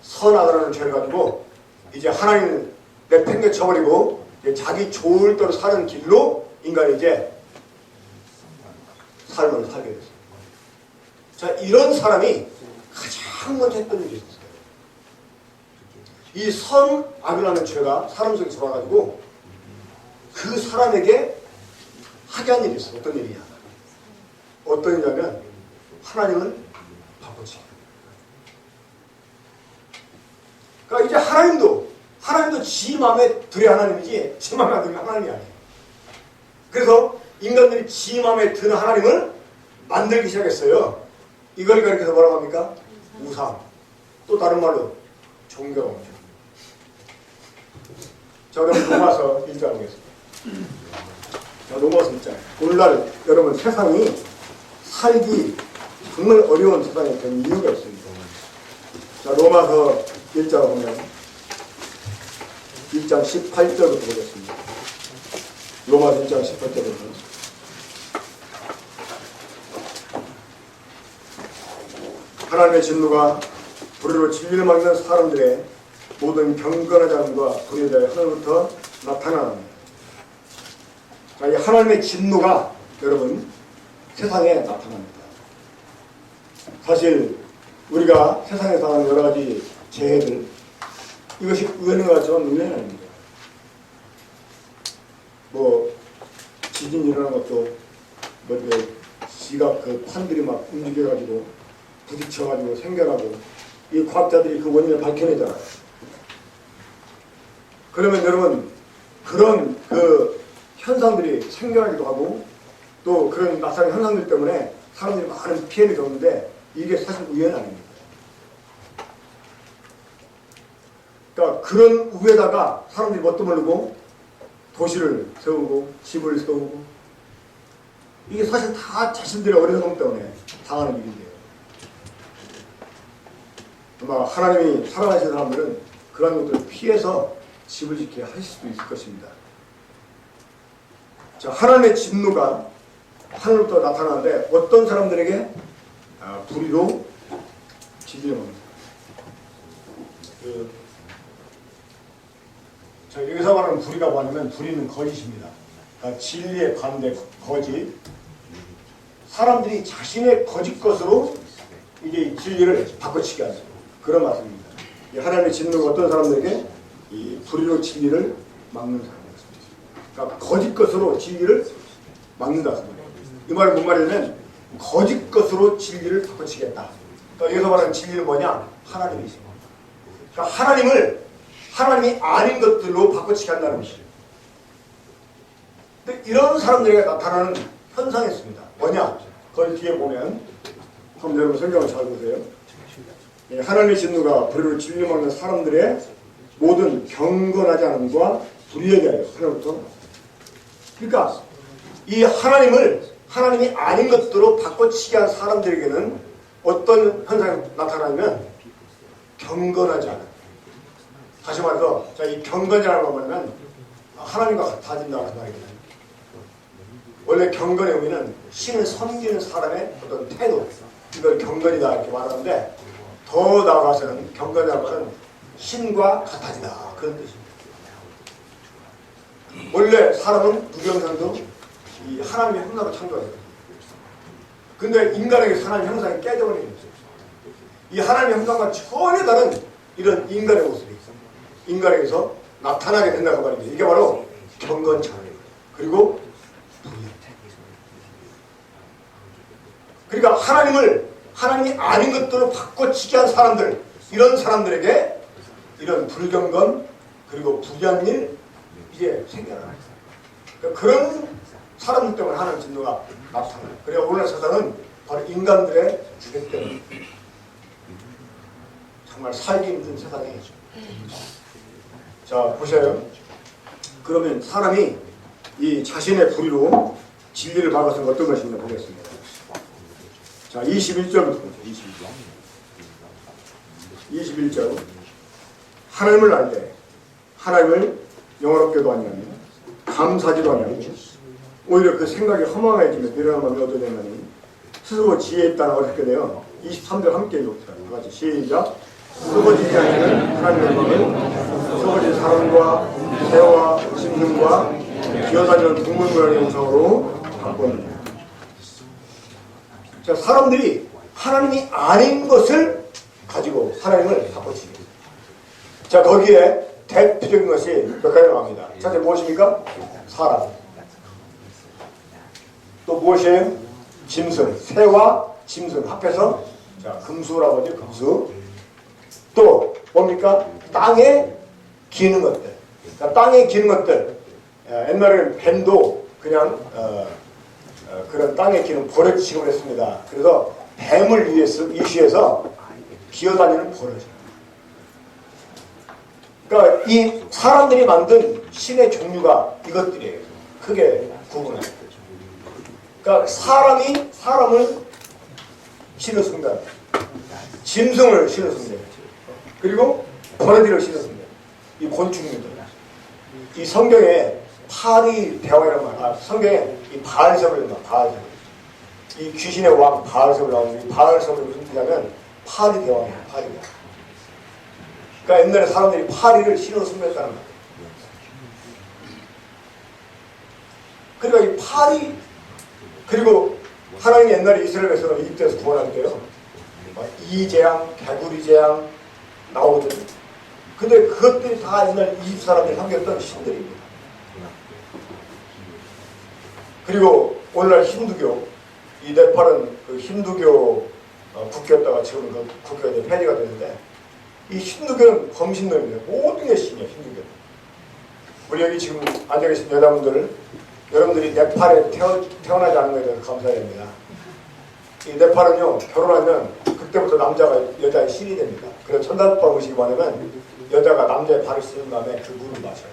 선악을 하는 죄를 가지고 이제 하나님을 내팽개쳐버리고 자기 좋을 대로 사는 길로 인간이 이제 삶을 살게 됐어요. 자, 이런 사람이 가장 먼저 했던 일이 있었어요. 이 선악을 하는 죄가 사람 속에 들어와가지고 그 사람에게 하게 한 일이 있어요. 어떤 일이냐? 어떤 일이냐면 하나님을 바꿔치기. 그러니까 이제 하나님도 지 마음에 들어야 하나님이지 지 마음에 안 들면 하나님이 아니에요. 그래서 인간들이 지 마음에 드는 하나님을 만들기 시작했어요. 이걸 가리켜서 뭐라고 합니까? 우상. 또 다른 말로 종교공주. 자, 그럼 로마서 1장 보겠습니다. 자, 로마서 1장. 오늘날 여러분 세상이 살기 정말 어려운 세상이 된 이유가 있습니다. 자, 로마서 1장 보면 1장 18절부터 보겠습니다. 로마서 1장 18절부터. 하나님의 진노가 불의로 진리를 막는 사람들의 모든 경건하지 않음과 불의에 대해 하늘부터 나타납니다. 자, 이 하나님의 진노가 여러분 세상에 나타납니다. 사실 우리가 세상에 당하는 여러 가지 재해들 이것이 의외는 것 같지만 의외는 아닙니다. 뭐 지진이 일어나는 것도 뭐 이렇게 지각 그 판들이 막 움직여가지고 부딪혀가지고 생겨나고 이 과학자들이 그 원인을 밝혀내잖아요. 그러면 여러분 그런 그 현상들이 생겨나기도 하고 또 그런 나타나는 현상들 때문에 사람들이 많은 피해를 겪는데 이게 사실 우연은 아닙니다. 그런 위에다가 사람들이 뭣도 모르고 도시를 세우고 집을 세우고 이게 사실 다 자신들의 어리석음 때문에 당하는 일인데요. 아마 하나님이 사랑하시는 사람들은 그런 것들을 피해서 집을 짓게 하실 수도 있을 것입니다. 자, 하나님의 진노가 하늘로부터 나타나는데 어떤 사람들에게 불의로 진리를 먹습니다. 자, 여기서 말하는 불의가 뭐냐면 불의는 거짓입니다. 그러니까 진리에 반대 거짓. 사람들이 자신의 거짓 것으로 이게 진리를 바꿔치게 하는 그런 말씀입니다. 하나님의 진노가 어떤 사람들에게 이 불의로 진리를 막는 사람입니다. 그러니까 거짓 것으로 진리를 막는다. 이 말은 뭔 말이냐면 거짓 것으로 진리를 바꿔치겠다. 그러니까 여기서 말하는 진리는 뭐냐? 하나님이죠. 그러니까 하나님이 아닌 것들로 바꿔치기 한다는 것이에요. 근데 이런 사람들에게 나타나는 현상이 있습니다. 뭐냐? 거기 뒤에 보면 한번 여러분 성경을 잘 보세요. 하나님의 진노가 불의로 진리 막는 사람들의 모든 경건하지 않음과 불의에 대하여 하나님부터. 그러니까 이 하나님이 아닌 것들로 바꿔치기 한 사람들에게는 어떤 현상이 나타나면 경건하지 않아. 다시 말해서 이 경건이라는 거 말하면 하나님과 같아진다는 말이거든요. 원래 경건의 의미는 신을 섬기는 사람의 어떤 태도, 이걸 경건이다 이렇게 말하는데 더 나아가서는 경건이라는 말은 신과 같아지다 그런 뜻입니다. 원래 사람은 누구형상도 이 하나님의 형상으로 창조했어요. 근데 인간에게 하나님의 형상이 깨져버리는 거죠. 이 하나님의 형상과 전혀 다른 이런 인간의 모습이 인간에게서 나타나게 된다고 말입니다. 이게 바로 경건창이에요. 그리고 그러니까 하나님이 아닌 것들로 바꿔치기 한 사람들, 이런 사람들에게 이런 불경건 그리고 불의한 일 이제 생겨나요. 그러니까 그런 사람들 때문에 하나님 진노가 나타나요. 그래서 오늘 세상은 바로 인간들의 주객 때문에 정말 살기 힘든 세상이죠. 자, 보세요. 그러면 사람이 이 자신의 불의로 진리를 막아서는 어떤 것인가 보겠습니다. 자, 21절부터 보죠. 21절. 하나님을 알되 하나님을 영원롭게도 아니하며 감사지도 아니하고 오히려 그 생각이 허망해지며 미련한 마음이 얻어내나니 스스로 지혜에 있다는 어렵게 되어 23절 함께 읽읍시다. 다 같이 시작. 썩어지지 않는 하나님의 마음을 썩어진 사람과 새와 짐승과 기어다니는 동물 모양의 형상으로 바꿨느냐. 자, 사람들이 하나님이 아닌 것을 가지고 하나님을 바꿔치기. 자, 거기에 대표적인 것이 몇 가지 나옵니다. 첫째 무엇입니까? 사람. 또 무엇이에요? 짐승. 새와 짐승 합해서 자, 금수라고 하죠. 금수. 또 뭡니까? 땅에 기는 것들. 그러니까 땅에 기는 것들. 옛날에는 뱀도 그냥 그런 땅에 기는 버릇 취급을 했습니다. 그래서 뱀을 이시해서 기어다니는 버릇. 그러니까 이 사람들이 만든 신의 종류가 이것들이에요. 크게 구분해요. 그러니까 사람을 신을 숭배하고 짐승을 신을 숭배해요. 그리고 버러지를 신을 숭배해요. 이 곤충들. 이 성경에 파리 대왕이라는 말, 성경에 이 바알세불을 나와, 바알세불. 이 귀신의 왕 바알세불 나오는데, 이 바알세불이 무슨 뜻이냐면 파리 대왕이에요, 파리 대왕. 그러니까 옛날에 사람들이 파리를 신으로 숭배했다는 거예요. 그러니까 이 파리, 그리고 하나님이 옛날에 이스라엘 백성을 이집트에서 구원할 때요, 이재앙, 개구리 재앙 나오거든요. 근데 그것들이 다 옛날 이집트 사람들이 섬겼던 신들입니다. 그리고 오늘날 힌두교, 이 네팔은 그 힌두교 국교였다가 지금 그 국교가 이제 폐지가 됐는데, 이 힌두교는 범신론입니다. 모든 게 신이에요, 힌두교. 우리 여기 지금 앉아 계신 여자분들, 여러분들이 네팔에 태어나지 않은 것에 대해서 감사해야 됩니다. 이 네팔은요, 결혼하면 그때부터 남자가 여자의 신이 됩니다. 그래서 천사오빠 오시기 뭐냐면 여자가 남자의 발을 씻은 다음에 그 물을 마셔요.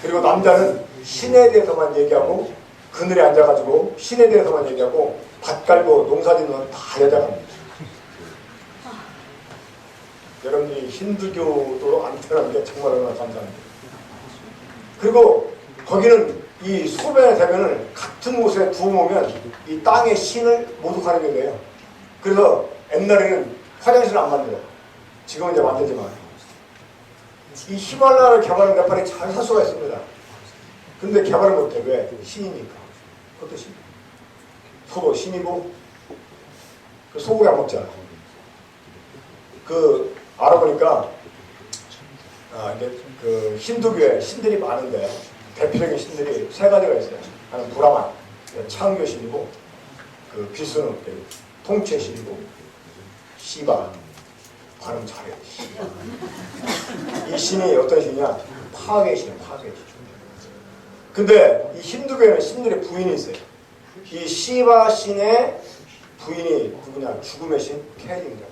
그리고 남자는 신에 대해서만 얘기하고 그늘에 앉아가지고 신에 대해서만 얘기하고 밭 갈고 농사 짓는 건 다 여자가 합니다. 여러분들이 힌두교도로 안 태어난 게 정말 얼마나 감사합니다. 그리고 거기는 이 소변의 대변을 같은 곳에 두어놓으면 이 땅의 신을 모독하는 게 돼요. 그래서 옛날에는 화장실을 안 만들어요. 지금은 이제 만들지만 이 히말라야를 개발한 네팔이 잘 살 수가 있습니다. 근데 개발을 못해. 왜? 신이니까. 그것도 신. 소도 신이고 그 소고기 안 먹잖아. 그 알아보니까 이제 그 힌두교에 신들이 많은데 대표적인 신들이 세 가지가 있어요. 하나는 브라만, 창조 신이고 그 비스누, 통치 신이고 시바. 발음 잘해요. 이 신이 어떤 신이냐? 파괴의 신이에요. 파괴의 신. 근데 이 힌두교에는 신들의 부인이 있어요. 이 시바 신의 부인이 누구냐? 죽음의 신 켈입니다.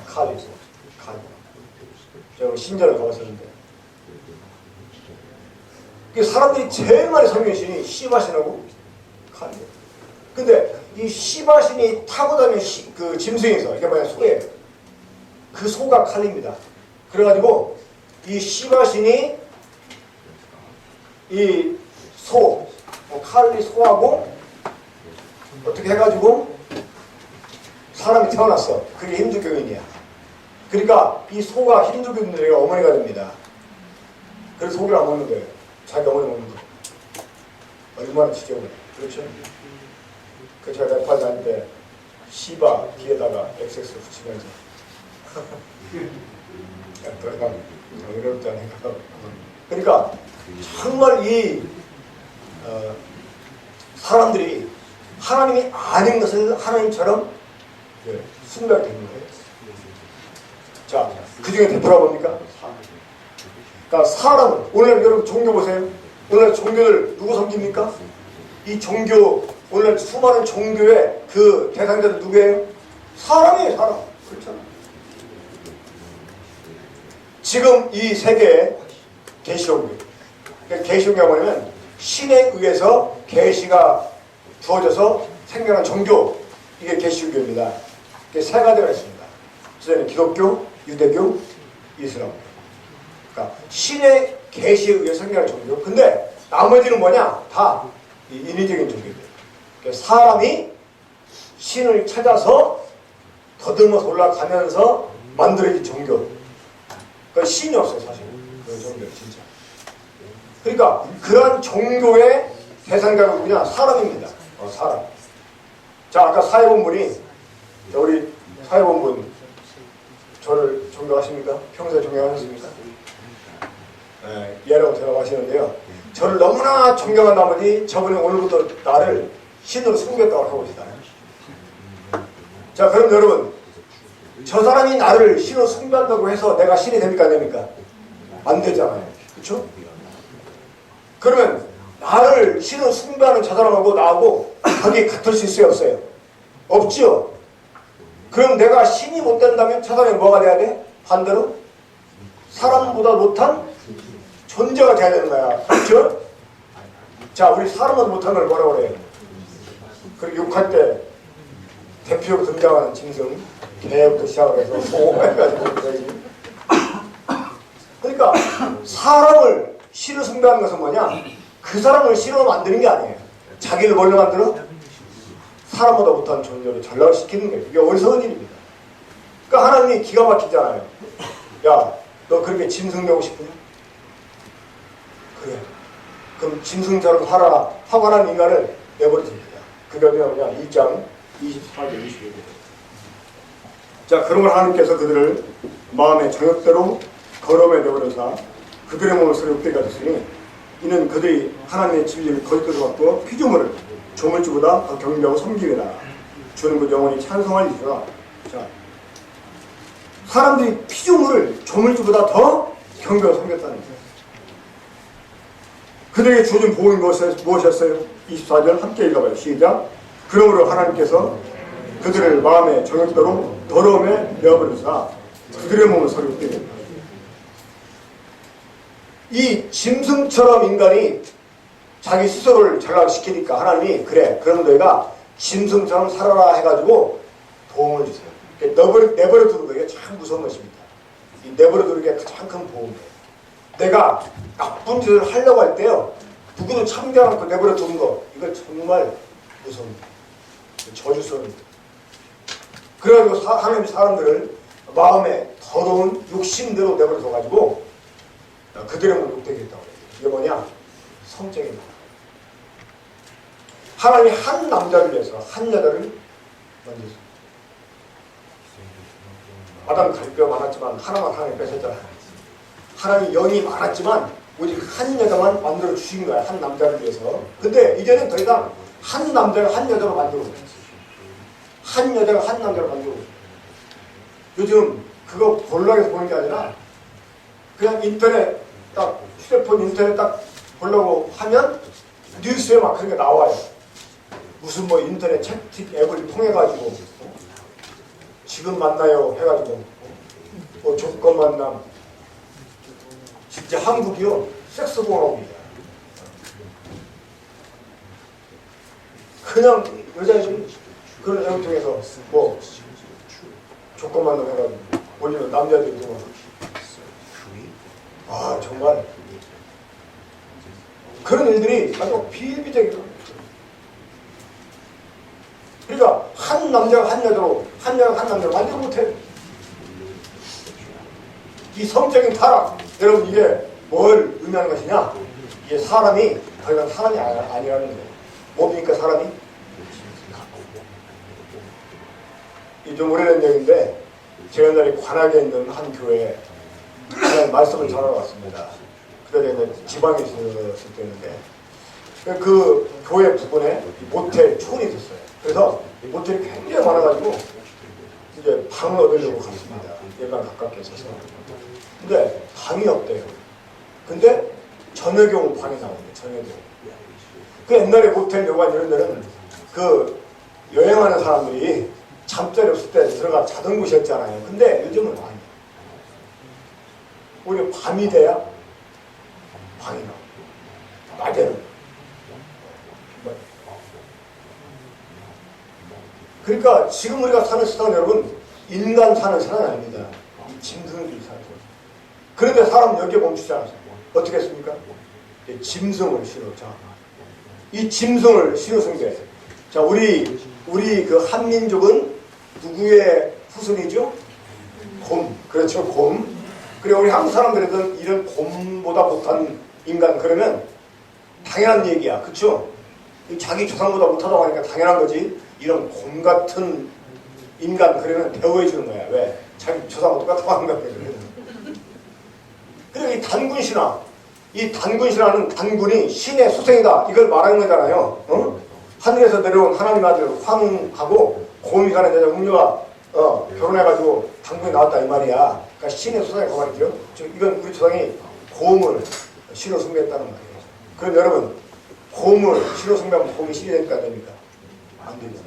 칼이 있어요. 칼. 제가 신전에 가봤었는데 사람들이 제일 많이 섬기는 신이 시바 신하고 칼이에요. 근데 이 시바 신이 타고 다니는 그 짐승이 있어. 이게 뭐냐? 소예요. 그 소가 칼입니다. 그래가지고 이 시바 신이 이 소, 칼이 소하고 어떻게 해가지고 사람이 태어났어. 그게 힌두교인이야. 그러니까 이 소가 힌두교인들에게 어머니가 됩니다. 그래서 소를 안 먹는 거예요. 자기 어머니 먹는 거. 얼마나 지겨워요. 그렇죠? 그 제가 네팔 다닐 때 시바 뒤에다가 XX 붙이면서 약간 어렵지 않을까. 그러니까 정말 이 사람들이 하나님이 아닌 것을 하나님처럼 숭배하게 되는 거예요. 자, 그 중에 대표가 뭡니까? 그러니까 사람은 오늘 여러분 종교 보세요. 오늘 종교를 누구 섬깁니까? 이 종교 오늘 수많은 종교의 그 대상자들 누구예요? 사람이에요. 사람. 그렇잖아요. 지금 이 세계에 계시록이 계시록이 뭐냐면 신에 의해서 계시가 주어져서 생겨난 종교, 이게 계시록입니다. 이게 세 가지가 있습니다. 저는 기독교, 유대교, 이슬람. 그러니까 신의 계시에 의해서 생겨난 종교. 근데 나머지는 뭐냐? 다 인위적인 종교들. 그러니까 사람이 신을 찾아서 더듬어서 올라가면서 만들어진 종교. 그 신이 없어요, 사실. 그 종교 진짜. 그러니까 그런 종교의 대상자가 누구냐? 사람입니다. 사람. 자, 아까 사회본분이 우리 사회본분 저를 존경하십니까? 평소에 존경하셨습니까? 네, 얘라고 대답하시는데요. 저를 너무나 존경한 나머지 저분이 오늘부터 나를 신으로 섬겼다고 하고 있어요. 자, 그럼 여러분, 저 사람이 나를 신으로 숭배한다고 해서 내가 신이 됩니까? 안 됩니까? 안 되잖아요. 그렇죠? 그러면 나를 신으로 숭배하는 저 사람하고 나하고 각이 같을 수 있어요? 없어요? 없지요? 그럼 내가 신이 못 된다면 저 사람이 뭐가 돼야 돼? 반대로? 사람보다 못한 존재가 돼야 되는 거야. 그렇죠? 자, 우리 사람보다 못한 걸 뭐라고 그래요? 그리고 욕할 때 대표로 등장하는 짐승 개부터 시작을 해서 소해가지고 그러니까 사람을 신을 숭배하는 것은 뭐냐? 그 사람을 신으로 만드는 게 아니에요. 자기를 뭘로 만들어? 사람보다 못한 존재로 전락시키는 거예요. 이게 어리석은 일입니다. 그러니까 하나님이 기가 막히잖아요. 야, 너 그렇게 짐승 되고 싶으냐? 그래. 그럼 짐승처럼 살아라 하고 하는 인간을 내버려줍니다. 그게 뭐냐? 1장 24절 25절. 자, 그러면 하나님께서 그들을 마음의 정욕대로 거름에 내버려서 그들의 몸을 스럽게 가졌으니 이는 그들이 하나님의 진리를 거짓되서 받고 피조물을 조물주보다 더 경배하고 섬기리라. 주는 그 영원히 찬송할 이유가, 자, 사람들이 피조물을 조물주보다 더 경배하고 섬겼다는 거예요. 그들에게 주어진 복이 무엇이었어요? 24절 함께 읽어봐요. 시작. 그러므로 하나님께서 그들을 마음의 정욕대로 더러움에 내어버리사 그들의 몸을 서로 때린다. 이 짐승처럼 인간이 자기 스스로를 전락시키니까 하나님이 그래 그럼 너희가 짐승처럼 살아라 해가지고 도움을 주세요. 내버려 두는 게 참 무서운 것입니다. 이 내버려 두는 게 가장 큰 보험이에요. 내가 나쁜 짓을 하려고 할 때요 누구도 참견 않고 내버려 두는 거 이거 정말 무서웁니다. 저주스럽습니다. 그래가지고 하나님 사람들을 마음에 더러운 욕심대로 내버려 둬가지고 그들의 몸을 욕되게 했다고 해요. 이게 뭐냐? 성적입니다. 하나님이 한 남자를 위해서 한 여자를 만드셨습니다. 아담 갈비가 많았지만 하나만 하나님 뺏었잖아요. 하나님 영이 많았지만 오직 한 여자만 만들어 주신 거야. 한 남자를 위해서. 근데 이제는 더 이상 한 남자를 한 여자로 만들고 있어요. 한 여자가 한 남자로 만들고 있어요. 요즘 그거 볼락에서 보는 게 아니라 그냥 인터넷 딱 휴대폰 인터넷 딱 보려고 하면 뉴스에 막 그런 게 나와요. 무슨 뭐 인터넷 채팅 앱을 통해 가지고 지금 만나요 해가지고 뭐 조건 만남. 진짜 한국이요 섹스 공화국이야. 그냥 여자애들이 그런 앱을 통해서 뭐 조건 만남 해가지고 올리면 남자들이 또 아 정말 그런 일들이 아주 비일비재하게 그러니까 한 남자가 한 여자로 한 여자가 한 남자로 만들지 못해. 이 성적인 타락 여러분 이게 뭘 의미하는 것이냐 이게 사람이 더 이상 사람이 아니라는 거예요. 뭡니까 사람이? 이 좀 오래된 얘기인데 제가 옛날에 관악에 있는 한 교회에 그냥 말씀을 전하러 왔습니다. 그때 지방에 있었을 때였는데 그 교회 부근에 모텔 촌이 있었어요. 그래서 모텔이 굉장히 많아가지고 이제 방을 얻으려고 갔습니다. 얘가 가깝게 있어서. 근데 방이 없대요. 근데 저녁용 방이 나오는데 저녁용. 그 옛날에 모텔 요관 이런 데는 그 여행하는 사람들이 잠자리 없을 때 들어가 자던 곳이었잖아요. 근데 요즘은 아니에요. 오히려 밤이 돼야 방이 나와요. 낮에는. 그러니까 지금 우리가 사는 세상 여러분 인간 사는 세상이 아닙니다. 짐승들이 사는 세상. 그런데 사람은 여기에 멈추지 않았어요. 어떻게 했습니까? 짐승을 신었죠. 이 짐승을 신었은 게 자 우리 그 한민족은 누구의 후손이죠? 곰. 그렇죠. 곰. 그리고 우리 한국 사람들은 이런 곰보다 못한 인간 그러면 당연한 얘기야. 그렇죠? 자기 조상보다 못하다고 하니까 당연한 거지. 이런 곰 같은 인간 그러면 대우해 주는 거야. 왜? 자기 조상하고 똑같다고 하는 거야. 그리고 이 단군신화. 이 단군신화는 단군이 신의 수생이다. 이걸 말하는 거잖아요. 어? 하늘에서 내려온 하나님 아들 황하고 곰이 가는 여자 음녀가 결혼해가지고 단군이 나왔다 이 말이야. 그러니까 신의 수생이 가만있죠. 이건 우리 조상이 곰을 신으로 숭배했다는 말이에요. 그럼 여러분 곰을 신으로 숭배하면 곰이 신이 됩니까 안 됩니까? 안 됩니다.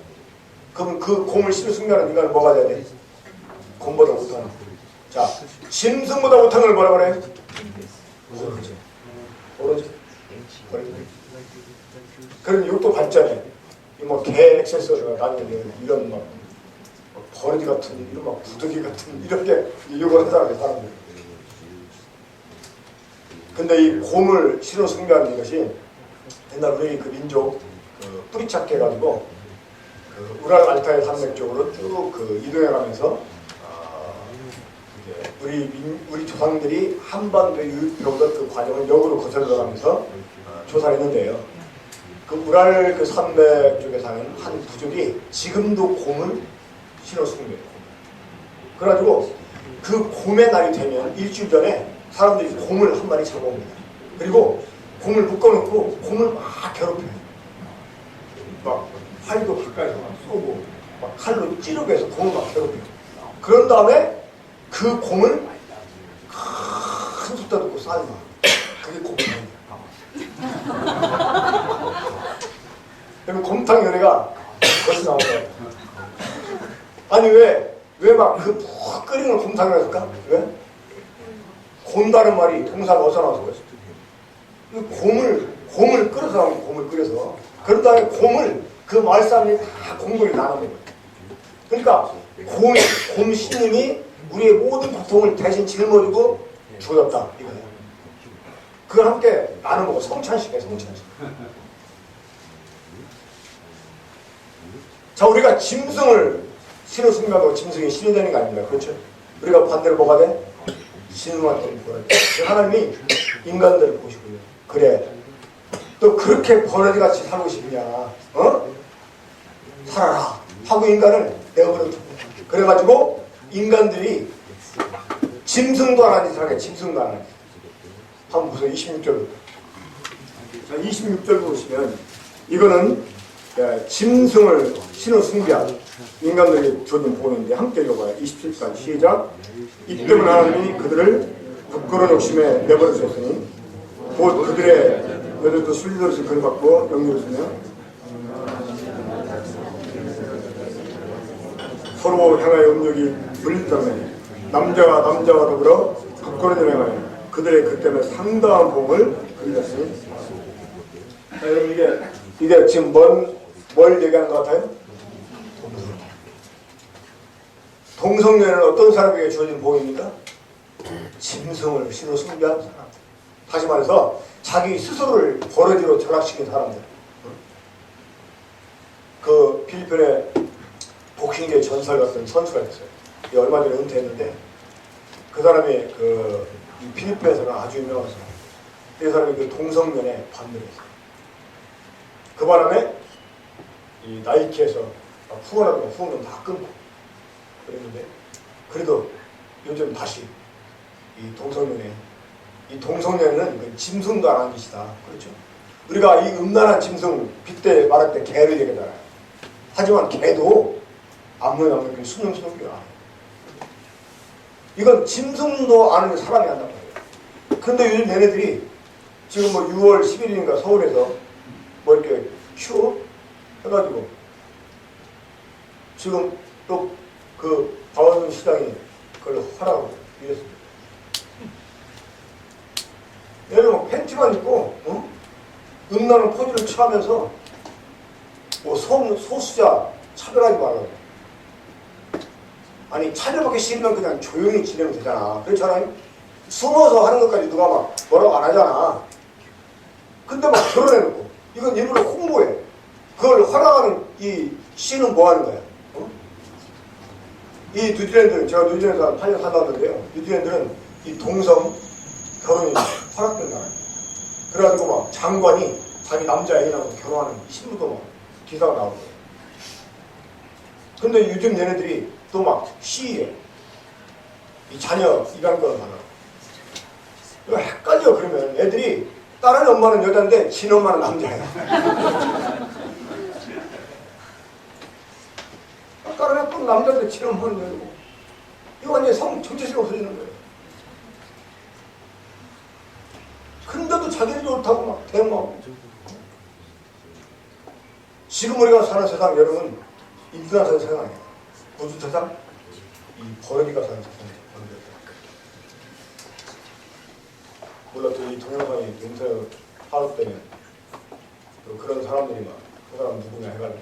그러면 그 곰을 신으로 숭배하는 인간은 뭐가 돼야 돼? 곰보다 못하는. 자, 짐승보다 못한 걸 뭐라 그래? 오로지. 오로지. 그런 욕도 발전해. 개 액세서리가 나중에 이런 막 버러지 같은 이런 막 부득이 같은 이렇게 욕을 하더라고요 사람들. 근데 이 곰을 신으로 숭배하는 것이 옛날 우리 그 민족 그 뿌리찾기 해가지고 그 우랄 알타이 산맥 쪽으로 쭉 그 이동해가면서 이제 우리 조상들이 한반도에 유입해오던 그 과정을 역으로 거슬러 가면서 조사를 했는데요. 그 우랄 그 산맥 쪽에 사는 한 부족이 지금도 곰을 신어 숭배해요. 그래가지고 그 곰의 날이 되면 일주일 전에 사람들이 곰을 한 마리 잡아옵니다. 그리고 곰을 묶어놓고 곰을 막 괴롭혀요. 막 활도 가까이서 막 쏘고 막 칼로 찌르고 해서 곰을 막 괴롭혀요. 그런 다음에 그 곰을 큰 숫자 듣고 쌓는 거야. 그게 곰탕이에요. 그러면 곰탕 요리가 거기서 나온 거예요. 아니 왜 왜 막 그 푹 끓인 걸 곰탕이라 할까? 왜? 곰다는 말이 동사가 어디서 나와서 그랬어? 곰을 끓여서 하는 곰을 끓여서 그런 다음에 곰을 그 마을 사람들이 다 공동에 나눠 먹어요. 그러니까 곰 신님이 우리의 모든 고통을 대신 짊어지고 죽었다 이거예요. 그걸 함께 나눠 먹어. 성찬식이에요. 성찬식. 자, 우리가 짐승을 신을 숭배하고 짐승이 신이 되는 게 아닙니다. 그렇죠? 우리가 반대로 뭐가 돼? 신성한테 보라. 하나님이 인간들을 보시고요. 그래. 또 그렇게 버러지같이 살고 싶냐? 어? 살아라. 하고 인간을 내어버렸다. 그래가지고 인간들이 짐승도 안 하는 짓을 하게. 짐승도 안 하는 짓. 한번 보세요. 26절. 자, 26절 보시면 이거는 짐승을 신을 숭배한 인간들이 주어진 복음인데 함께 읽어봐요. 27절 시작. 이 때문에 하나님이 그들을 부끄러운 욕심에 내버려 두셨으니 곧 그들의 여자도 술리도를 그려받고 영리했으며 서로 향하여 음욕이 불린 때문에 남자와 더불어 부끄러운 일을 행하여 그들의 그 때문에 상당한 복을 그리셨으니. 자, 여러분 이게 지금 뭘 얘기하는 것 같아요? 동성애는 어떤 사람에게 주어진 복입니까? 짐승을 신으로 숭배한 사람. 다시 말해서 자기 스스로를 버러지로 전락시킨 사람들. 그 필리핀에 복싱계 전설 같은 선수가 있어요. 얼마 전에 은퇴했는데 그 사람이 그 필리핀에서는 아주 유명한 사람. 그 사람이 그 동성연애 반대를 했어요. 그 바람에 이 나이키에서 후원하면 다 끊고 그랬는데 그래도 요즘 다시 이 동성연애는 그 짐승도 안 하는 짓이다. 그렇죠? 우리가 이 음란한 짐승 빗대 말할 때 개를 얘기하잖아요. 하지만 개도 아무리 수능수능교야. 이건 짐승도 아는 사람이 한단 말이에요. 근데 요즘 얘네들이 지금 뭐 6월 10일인가 서울에서 뭐 이렇게 큐 해가지고 지금 또 그 박원순 시장이 그걸 하라고 이랬습니다. 얘는 뭐 팬티만 입고 음란한 포즈를 취하면서 뭐 소수자 차별하지 말라고. 아니 차별받기 싫으면 그냥 조용히 지내면 되잖아. 그렇잖아요? 숨어서 하는 것까지 누가 막 뭐라고 안 하잖아. 근데 막 결혼해놓고 이건 일부러 홍보해. 그걸 허락하는 이 씨는 뭐 하는 거야? 이 뉴질랜드는 제가 뉴질랜드에서 8년 살다 왔는데요. 뉴질랜드는 이 동성 결혼이 허락된다. 그래가지고 막 장관이 자기 남자 애인하고 결혼하는 신부도 막 기사가 나오고. 근데 요즘 얘네들이 또 막 시위해. 이 자녀 입양권을 받아. 이거 헷갈려. 그러면 애들이 다른 엄마는 여자인데 친엄마는 남자야. 다른 애는 남자인데 친엄마는 여자고. 이거 완전히 정체성이 없어지는 거예요. 근데도 자기들이 옳다고 막 대응하고. 지금 우리가 사는 세상 여러분 인간가 사는 세상 아니에요. 무슨 세상? 이 버러지가 사는 세상이에요. 몰라 또 이 동영상이 인터넷 파악되면 또 그런 사람들이 막 그 사람 누구냐 해가지고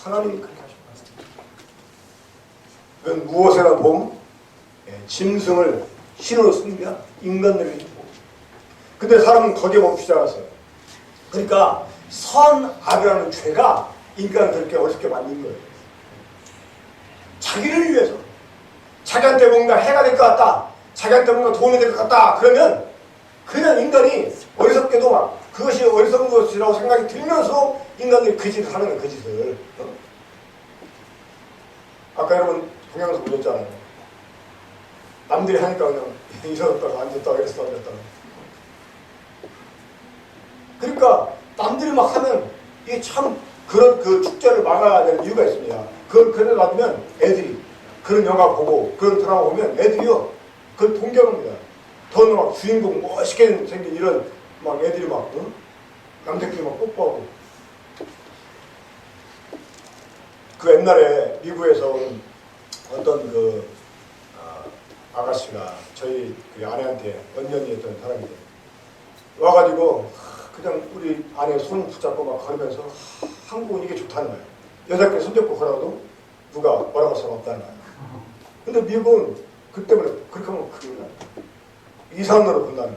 하나님이 그렇게 하셨다. 그건 무엇에나 봄 짐승을 신으로 숭배한 인간들의 복. 근데 사람은 거기에 멈추지 않았어요. 그러니까 선악이라는 죄가 인간을 그렇게 어렵게 만든 거예요. 자기를 위해서 자기한테 뭔가 해가 될 것 같다. 자기한테 뭔가 도움이 될 것 같다. 그러면 그냥 인간이 어리석게도 막 그것이 어리석은 것이라고 생각이 들면서 인간들이 그 짓을 하는 거예요. 그 짓을. 아까 여러분 동영상 보셨잖아요. 남들이 하니까 그냥 일어났다가 앉았다가 이랬다가 앉았다가. 그러니까 남들이 막 하면 이게 참 그런 그 축제를 막아야 되는 이유가 있습니다. 그래 놔두면 애들이 그런 영화 보고 그런 드라마 보면 애들이요 그걸 동경합니다. 더는 막 주인공 멋있게 생긴 이런 막 애들이 막 남자끼리 막 뽀뽀하고 그 옛날에 미국에서 온 어떤 그 아가씨가 저희 그 아내한테 언년이었던 사람이 와가지고 그냥 우리 아내 손 붙잡고 막 걸으면서 한국은 이게 좋다는 거예요. 여자끼리 손잡고 걸어도 누가 뭐라고 할 수가 없다는 거예요. 근데 미국은 그 때문에 그렇게 하면 큰일 나요. 이상한 놈을 본다는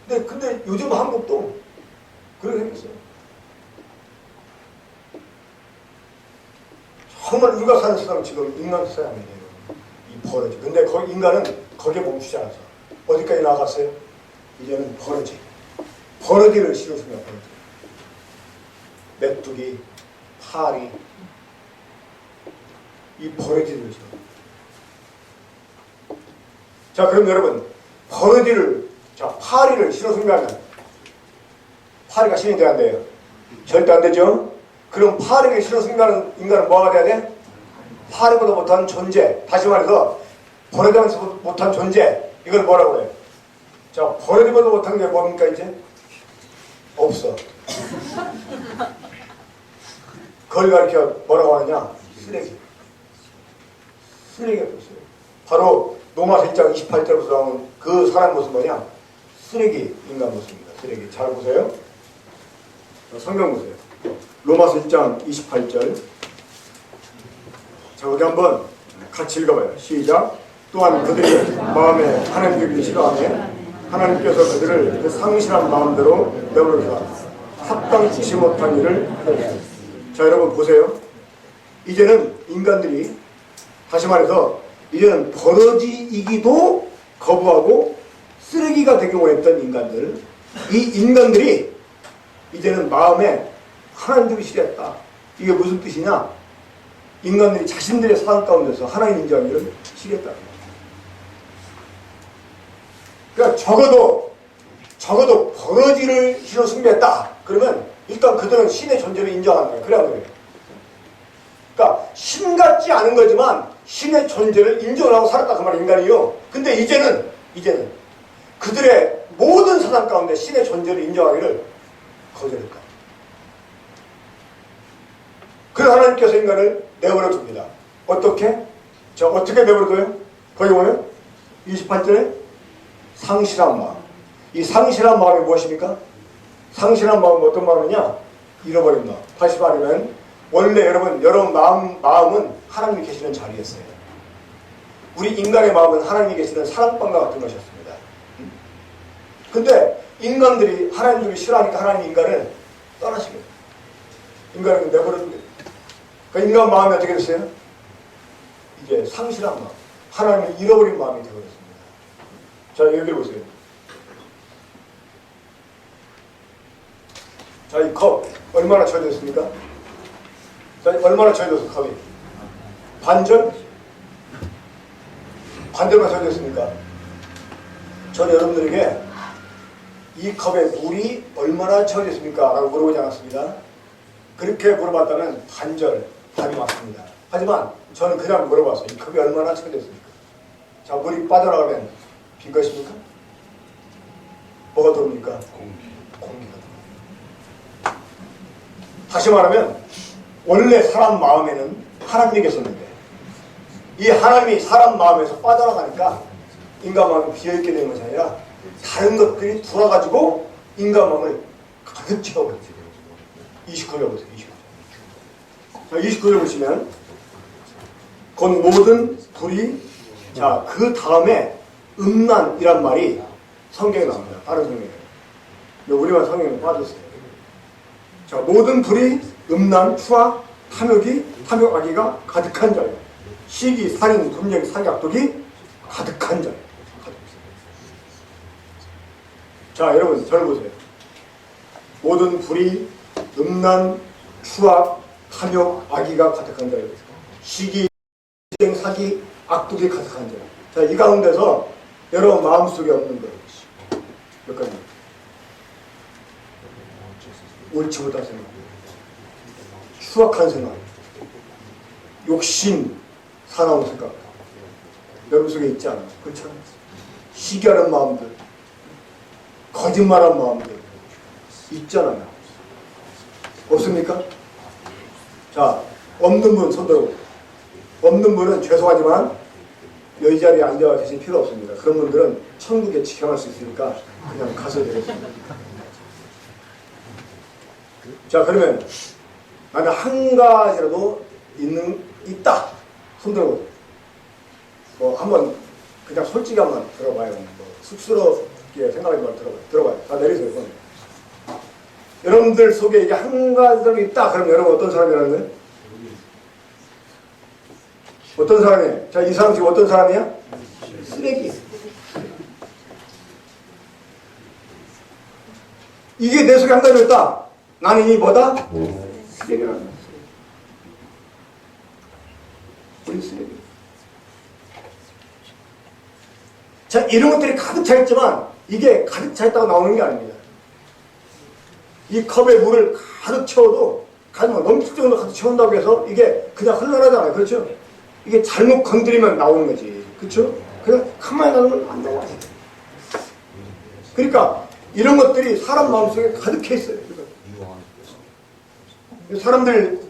거예요. 근데 요즘 한국도 그렇게 생겼어요. 정말 우리가 사는 세상은 지금 인간 세상이에요. 이 버러지. 근데 인간은 거기에 멈추지 않아서 어디까지 나갔어요? 이제는 버러지. 버러지를 실었습니다. 버러지. 메뚜기, 파리, 이 버러지를 실어. 자, 그럼 여러분, 버러지를, 자, 파리를 실었으면 파리가 신이 돼야 안 돼요? 절대 안 되죠? 그럼 파리를 실었으면 인간은 뭐가 돼야 돼? 파리보다 못한 존재. 다시 말해서 버러지보다 못한 존재. 이걸 뭐라고 해요? 자, 버러지보다 못한 게 뭡니까 이제? 없어. 그걸 가르쳐 뭐라고 하느냐? 쓰레기. 쓰레기가 없어요. 바로 로마서 1장 28절부터 나오는 그 사람 모습 뭐냐? 쓰레기 인간 모습입니다. 쓰레기. 잘 보세요. 성경 보세요. 로마서 1장 28절. 자, 우리 한번 같이 읽어봐요. 시작. 또한 그들이 마음에 하나님을 싫어하며 하나님께서 그들을 그 상실한 마음대로 내버려두사 합당치 못한 일을 하였습니다. 자, 여러분 보세요. 이제는 인간들이 다시 말해서 이제는 버러지이기도 거부하고 쓰레기가 되기 원했던 인간들, 이 인간들이 이제는 마음에 하나님을 싫어했다. 이게 무슨 뜻이냐? 인간들이 자신들의 삶 가운데서 하나님 인정하기를 싫어했다. 그러니까 적어도 버러지를 신을 숭배했다. 그러면 일단 그들은 신의 존재를 인정하는 거예요. 그래야 그래요. 그러니까 신 같지 않은 거지만 신의 존재를 인정하고 살았다 그 말이 인간이요. 근데 이제는 그들의 모든 사상 가운데 신의 존재를 인정하기를 거절했다. 그래서 하나님께서 인간을 내버려 둡니다. 어떻게? 자, 어떻게 내버려 둬요? 거기 보면 28절에 상실한 마음. 이 상실한 마음이 무엇입니까? 상실한 마음은 어떤 마음이냐? 잃어버린 마음. 다시 말하면 원래 여러분 마음은 하나님이 계시는 자리였어요. 우리 인간의 마음은 하나님이 계시는 사랑방과 같은 것이었습니다. 근데 인간들이 하나님을 싫어하니까 하나님 인간을 떠나시게. 인간을 내버려두게. 그 인간 마음이 어떻게 됐어요? 이제 상실한 마음. 하나님을 잃어버린 마음이 되어버렸습니다. 자, 여기 보세요. 자, 이 컵 얼마나 처졌습니까? 자, 얼마나 처졌어 컵이? 반절만 처졌습니까? 저는 여러분들에게 이 컵에 물이 얼마나 처졌습니까? 라고 물어보지 않았습니다. 그렇게 물어봤다면 반절 답이 맞습니다. 하지만 저는 그냥 물어봤어요. 이 컵이 얼마나 처졌습니까? 자, 물이 빠져나가면 빈 것입니까? 뭐가 들어옵니까? 공기가 들어옵니다. 다시 말하면 원래 사람 마음에는 하나님이 계셨는데 이 하나님이 사람 마음에서 빠져나가니까 인간 마음이 비어있게 되는 것이 아니라 다른 것들이 돌아가지고 인간 마음을 가득 채워버렸어요. 29절 보세요. 29절. 자, 29절 보시면 곧 모든 불이 자, 그 다음에 음란이란 말이 성경에 나옵니다. 다른 성경에. 우리만 성경에 빠졌어요. 자, 모든 불이 음란, 추악, 탐욕아기가 가득한 자예요. 시기, 살인, 금령, 사기악독이 가득한 자예요. 자, 여러분 저를 보세요. 모든 불이 음란, 추악, 탐욕, 악의가 가득한 자예요. 시기, 사기, 악독이 가득한 자예요. 자, 이 가운데서 여러분 마음속에 없는 것 몇 가지. 옳지 못한 생각, 추악한 생각, 욕심, 사나운 생각 여러분 속에 있지 않아요? 그렇죠? 시기하는 마음들, 거짓말하는 마음들 있잖아요. 없습니까? 자, 자, 없는 분 손들고. 없는 분은 죄송하지만 여기 자리에 앉아 계실 필요 없습니다. 그런 분들은 천국에 직행할 수 있으니까 그냥 가서 되겠습니다. 자, 그러면 나는 한 가지라도 있다. 손들고. 뭐 한번 그냥 솔직히 한번 들어봐요. 뭐 쑥스럽게 생각하지 말고 들어봐요. 다 내리세요. 손. 여러분들 속에 이게 한 가지라도 있다. 그럼 여러분 어떤 사람이라는 거예요? 어떤 사람이에요? 자, 이 사람 지금 어떤 사람이야? 쓰레기. 이게 내 속에 한 가지로 있다. 나는 이 뭐다? 쓰레기라는 거야. 우리 쓰레기. 자, 이런 것들이 가득 차 있지만 이게 가득 차 있다고 나오는 게 아닙니다. 이 컵에 물을 가득 채워도 넘칠 정도로 가득 채운다고 해서 이게 그냥 흘러나잖아요. 그렇죠? 이게 잘못 건드리면 나오는 거지. 그렇죠? 그냥 가만히 놔두면 안 나와. 그러니까 이런 것들이 사람 마음속에 가득해 있어요. 사람들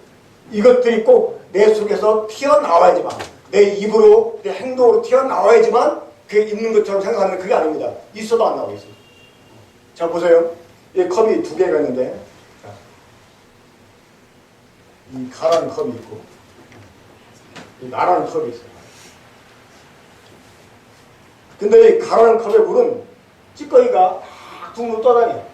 이것들이 꼭 내 속에서 튀어나와야지만, 내 입으로 내 행동으로 튀어나와야지만 그게 있는 것처럼 생각하는 그게 아닙니다. 있어도 안 나오고 있어요. 자, 보세요. 이 컵이 두 개가 있는데, 이 가라는 컵이 있고 이 나라는 컵이 있어요. 근데 이 가라는 컵의 물은 찌꺼기가 둥둥 떠다녀요.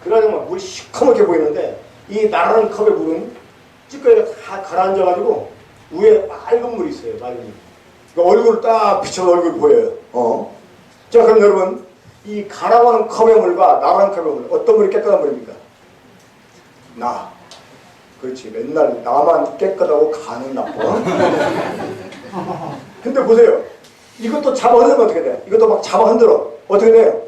그러면 물이 시커멓게 보이는데, 이 나라는 컵의 물은 찌꺼기가 다 가라앉아가지고 위에 맑은 물이 있어요. 맑은 물. 그러니까 얼굴을 딱 비춰서 얼굴이 보여요. 자, 그럼 여러분, 이 가라앉은 컵의 물과 나라는 컵의 물, 어떤 물이 깨끗한 물입니까? 나. 그렇지. 맨날 나만 깨끗하고 가는 나빠. 근데 보세요. 이것도 잡아 흔들면 어떻게 돼? 이것도 막 잡아 흔들어. 어떻게 돼요?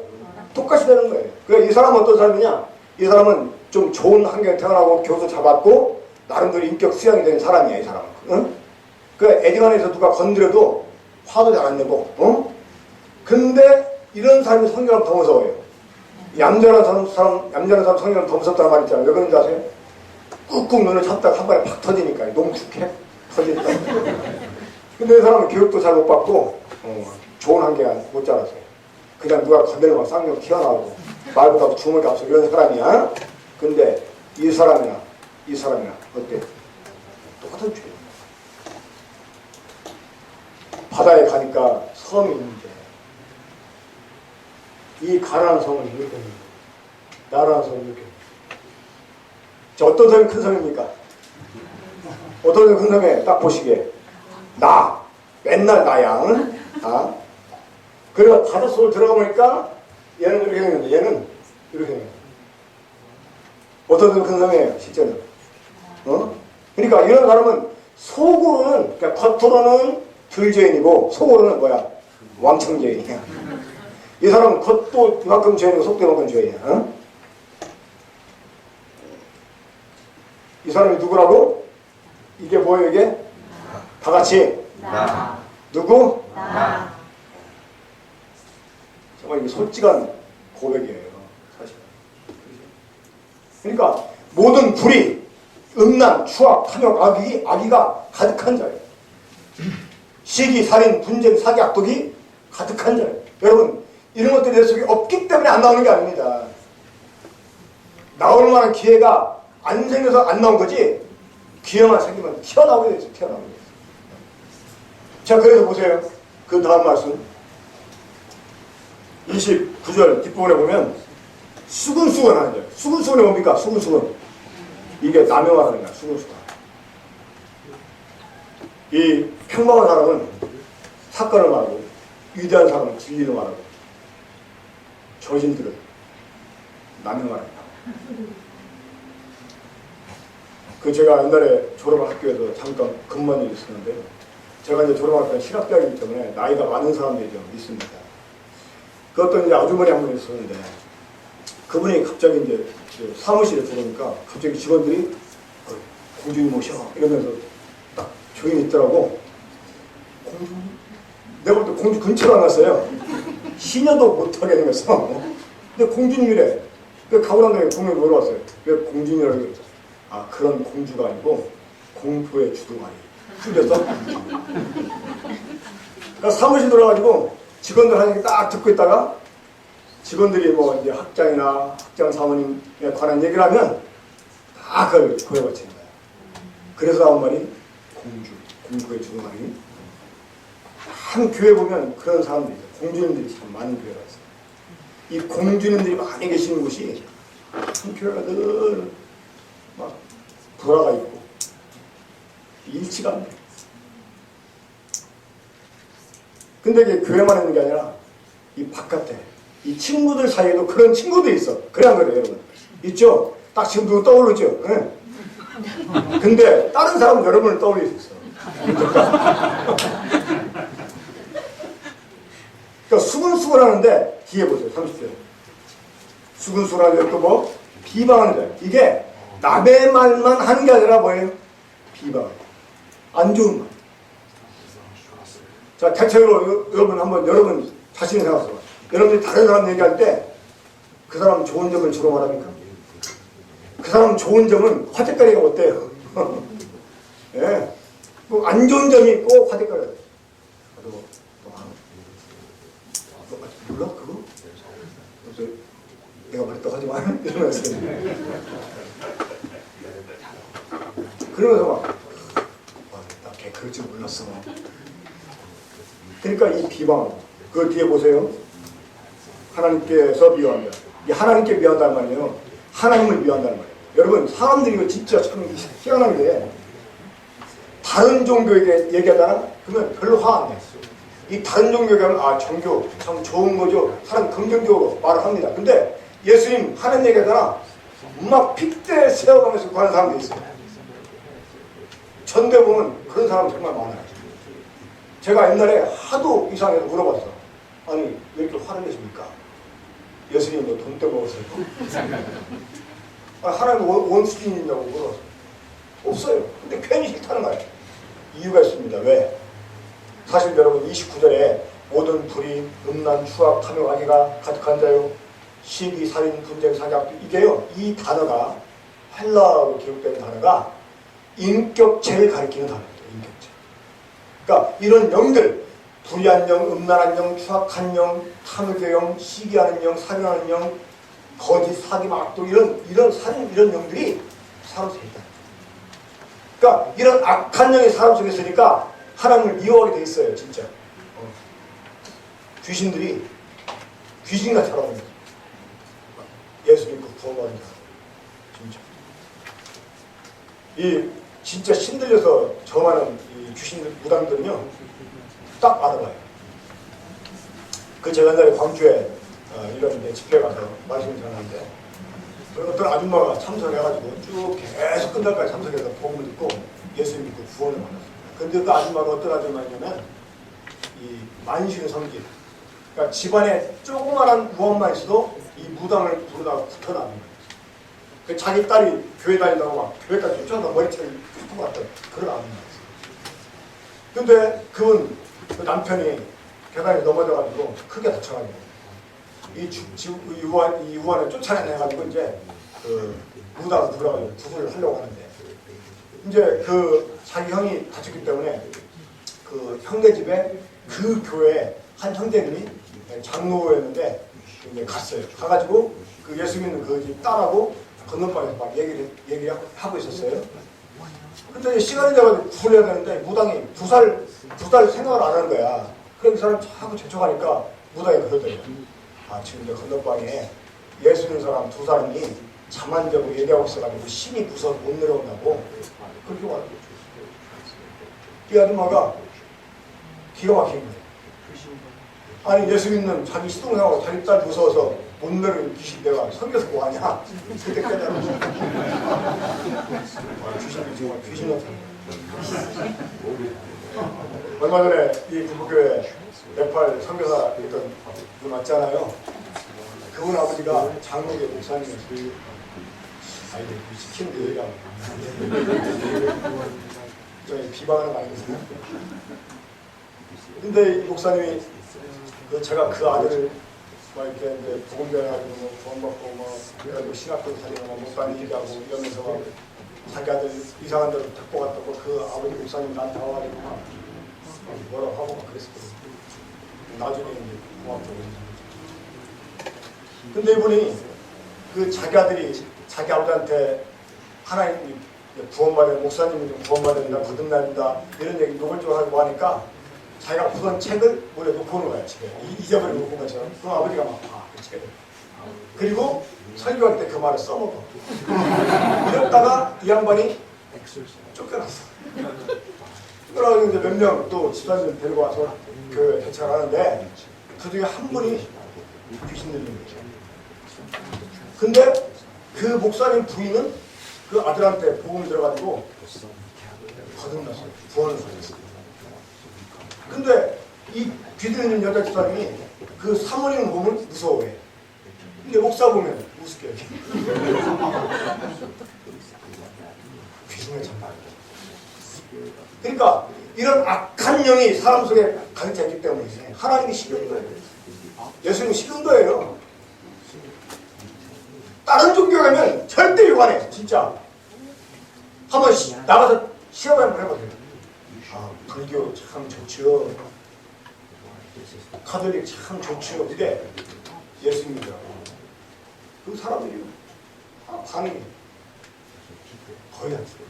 똑같이 되는 거예요. 그러니까 이 사람은 어떤 사람이냐? 이 사람은 좀 좋은 환경에 태어나고 교수 잡았고 나름대로 인격 수양이 되는 사람이야, 이 사람은. 응? 그 애정안에서 누가 건드려도 화도 잘 안 내고, 응? 근데 이런 사람이 성경은 더 무서워요. 얌전한 사람 성경은 더 무섭다는 말 있잖아요. 왜 그런지 아세요? 꾹꾹 눈을 참다가 한 번에 팍 터지니까 너무 죽해 터지니까. 근데 이 사람은 교육도 잘 못 받고 좋은 환경에 못 자랐어요. 그냥 누가 건드리면 쌍욕 튀어나오고 말보다 주먹이 앞서 이런 사람이야. 근데 이 사람이나 어때? 똑같은 죄. 바다에 가니까 섬이 있는데 이 가라는 섬은 이렇게 있는데 나라는 섬은 이렇게 있는데, 자, 어떤 섬이 큰 섬입니까? 어떤 섬이 큰 섬에 딱 보시기에 나 맨날 나야. 응? 아? 그래서 바다 속으로 들어가 보니까 얘는 이렇게 생겼는데 얘는 이렇게 생겼는데, 어떤 섬이 큰 섬이에요 실제는. 그러니까 이런 사람은 속으로는, 그러니까 겉으로는 들죄인이고 속으로는 뭐야? 왕청죄인이야. 이 사람은 겉도 이만큼 죄인이고 속도 이만큼 죄인이야. 이 사람이 누구라고? 이게 뭐예요 이게? 다 같이 나. 누구? 나. 정말 이게 솔직한 고백이에요 사실. 그러니까 모든 불의, 음란, 추악, 탐욕, 악의가 가득한 자예요. 시기, 살인, 분쟁, 사기, 악독이 가득한 자예요. 여러분, 이런 것들이 내 속에 없기 때문에 안 나오는 게 아닙니다. 나올 만한 기회가 안 생겨서 안 나온 거지, 기회만 생기면 튀어나오게 돼 있어요. 튀어나오게 돼 있어요. 자, 그래서 보세요. 그 다음 말씀 29절 뒷부분에 보면 수근수근 하는 거예요. 수근수근이 뭡니까? 수근수근. 이게 남용하는 거야. 수근수근. 이 평범한 사람은 사건을 말하고, 위대한 사람은 진리를 말하고, 저신들은 남용하는 거야. 그 제가 옛날에 졸업한 학교에서 잠깐 근무한 일이 있었는데, 제가 이제 졸업할 때 실학대학이기 때문에 나이가 많은 사람들이 좀 있습니다. 그것도 이제 아주머니 한 분이 있었는데, 그분이 갑자기 이제 사무실에 들어오니까 갑자기 직원들이 공주님 오셔 이러면서 딱 조용히 있더라고. 공주? 내가 볼 때 공주 근처로 안 갔어요. 시녀도 못하게 생겼어. 근데 공주님이래. 그 가고 난 다음에 분명히 물어봤어요. 왜 공주님이라고 그랬죠? 아, 그런 공주가 아니고 공포의 주둥아리. 줄여서. 그러니까 사무실 들어가지고 직원들 하는 게 딱 듣고 있다가 직원들이 뭐 이제 학장이나 학장 사모님에 관한 얘기를 하면 다 그걸 고해바치는 거야. 그래서 나온 말이 공주의 주둥아리. 한 교회 보면 그런 사람들이 있어요. 공주님들이 참 많은 교회가 있어요. 이 공주님들이 많이 계시는 곳이 한 교회가 늘 막 불화가 있고 일치가 안 돼. 근데 이게 교회만 있는 게 아니라 이 바깥에 이 친구들 사이에도 그런 친구들이 있어. 그래 안 그래요, 여러분? 있죠? 딱 지금 누구 떠오르죠? 네? 근데 다른 사람은 여러분을 떠올릴 수 있어. 그러니까 수근수근 하는데 뒤에 보세요. 30절. 수근수근 하는데 또 뭐? 비방하는데 이게 남의 말만 하는 게 아니라 뭐예요? 비방. 안 좋은 말. 자, 대체로 여러분 한번 여러분 자신을 생각해봐. 여러분이 다른 사람 얘기할 때 그 사람 좋은 점을 주로 말합니까? 그 사람 좋은 점은 화제거리가 어때요? 예. 뭐 안 좋은 점이 꼭 화제거리가. 몰라 그거? 그래서 내가 말했다고 하지 마. 이러면서 그러면서 막 나 걔 그럴 줄 몰랐어. 그러니까 이 비방 그 뒤에 보세요. 하나님께서 미워한다. 이 하나님께 미워한다는 말이에요. 하나님을 미워한다는 말이에요. 여러분 사람들이 이거 진짜 참 희한한 게 다른 종교에게 얘기하잖아? 그러면 별로 화 안 내. 이 다른 종교에 가면 아 종교 참 좋은 거죠. 사람 긍정적으로 말을 합니다. 근데 예수님 하나님 얘기하잖아. 막 핏대 세워가면서 가는 사람도 있어요. 전대 보면 그런 사람 정말 많아요. 제가 옛날에 하도 이상해서 물어봤어. 아니 왜 이렇게 화를 내십니까? 예수님 뭐 돈 떼먹었어요? 하나님 원 수준이 있냐고 물어봤어. 없어요. 근데 괜히 싫다는 거예요. 이유가 있습니다. 왜? 사실 여러분 29절에 모든 불의, 음란, 추악, 탐욕, 악의가 가득한 자요. 시기, 살인, 분쟁, 사격 이게요. 이 단어가 헬라어로 기록되는 단어가 인격체를 가리키는 단어예요. 인격체. 그러니까 이런 영들 불의한 영, 음란한 영, 추악한 영, 탐욕의 영, 시기하는 영, 살인하는 영, 거짓, 사기, 악독 이런 살인 이런 영들이 사람 속에 있다. 그러니까 이런 악한 영이 사람 속에 있으니까 하나님을 미워하게 돼 있어요, 진짜. 귀신들이 귀신같이 살아갑니다. 예수 믿고 구원받은 자, 진짜. 이 진짜 신들려서 점하는 이 귀신들 무당들은요, 딱 알아봐요. 그 제가 옛날에 광주에 이런 집회 가서 말씀을 전하는데 어떤 아줌마가 참석해가지고 쭉 계속 끝날까지 참석해서 복음을 듣고 예수 믿고 구원을 받았어요. 근데 그 아줌마가 어떤 아줌마냐면 이 만신의 성질. 그러니까 집안에 조그만한 무엇만 있어도 이 무당을 부르다가 붙어나는 거예요. 그 자기 딸이 교회 다닌다고 막 교회까지 쫓아서 머리채를 푸고 갔던 그런 아줌마였어요. 근데 그 남편이 계단에 넘어져가지고 크게 다쳐가지고 이 유한을 쫓아내가지고 이제 그 무당을 불러가지고 구술을 하려고 하는데 이제 그 자기 형이 다쳤기 때문에 그 형네 집에 그 교회 한 형제님이 장로였는데 이제 갔어요. 가가지고 그 예수 믿는 그 집 딸하고 건너방에서 막 얘기를 하고 있었어요. 근데 시간이 돼가지고 구슬 해야 되는데 무당이 두 달 생각을 안 하는 거야. 그럼 그 사람 자꾸 재촉하니까 무당이 그러더래요. 아 지금 내 건너방에 예수 믿는 사람 두 사람이 잠 안 자고 얘기하고 있어가지고 심이 무서워서 못 내려온다고 그렇게 와요. 이 아줌마가 기가 막힌 거예요. 아니 예수 믿는 자기 시동생하고 자기 딸 무서워서 못 내려오는 귀신 내가 섬겨서 뭐하냐. 그때 깨달은 거야. 귀신이 정말 귀신 같은 얼마 전에 이 부부교회 네팔 선교사 있던 분 왔잖아요. 그분 아버지가 장로교 목사님이었어요. 아이들 시키는 게 얘기하고 저희 비방하는 거 아니겠어요? 근데 이 목사님이 제가 그 아들을 막 이렇게 이제 복음 전해가지고 뭐 구원받고 뭐 그래가지고 신학교 다니고 뭐 목사님 얘기하고 이러면서 막 자기 아들 이상한 데로 데리고 갔다고 그 아버지 목사님 나한테 와가지고 막 뭐라고 하고 막 그랬었거든요. 나중에 이제 고맙다고. 근데 이분이 그 자기 아들이 자기 아버지한테 하나님 구원받은 목사님이 좀 구원받아야 된다, 거듭난다 이런 얘기 노골적으로 하고 하니까 자기가 보던 책을 몰래 놓고 오는 거야 집에. 잊어버리고 온 것처럼. 그럼 아버지가 막 봐, 그 책을. 그리고 설교할 때 그 말을 써먹어. 이랬다가 이 양반이 쫓겨났어. 쫓겨나서 이제 몇 명 또 집사님 데리고 와서 교회 대책을 하는데 그 중에 한 분이 귀신 들린 거죠. 근데 그 목사님 부인은 그 아들한테 복음이 들어가지고 거듭났어요. 구원을 받았어요. 근데 이 귀 들리는 여자 집사님이 그 사모님 보면 무서워해. 근데 목사 보면 우습게 여기. 귀신의 장난. 그러니까 이런 악한 영이 사람 속에 가득 차 있기 때문에 하나님이 싫은 거예요. 예수님이 싫은 거예요. 다른 종교 가면 절대 유관해. 진짜. 한번 나가서 시험 한번 해보세요. 아, 불교 참 좋죠. 카톨릭 참 좋죠. 근데 예수님이더라고. 그 사람들이 반응이 거의 안 돼요.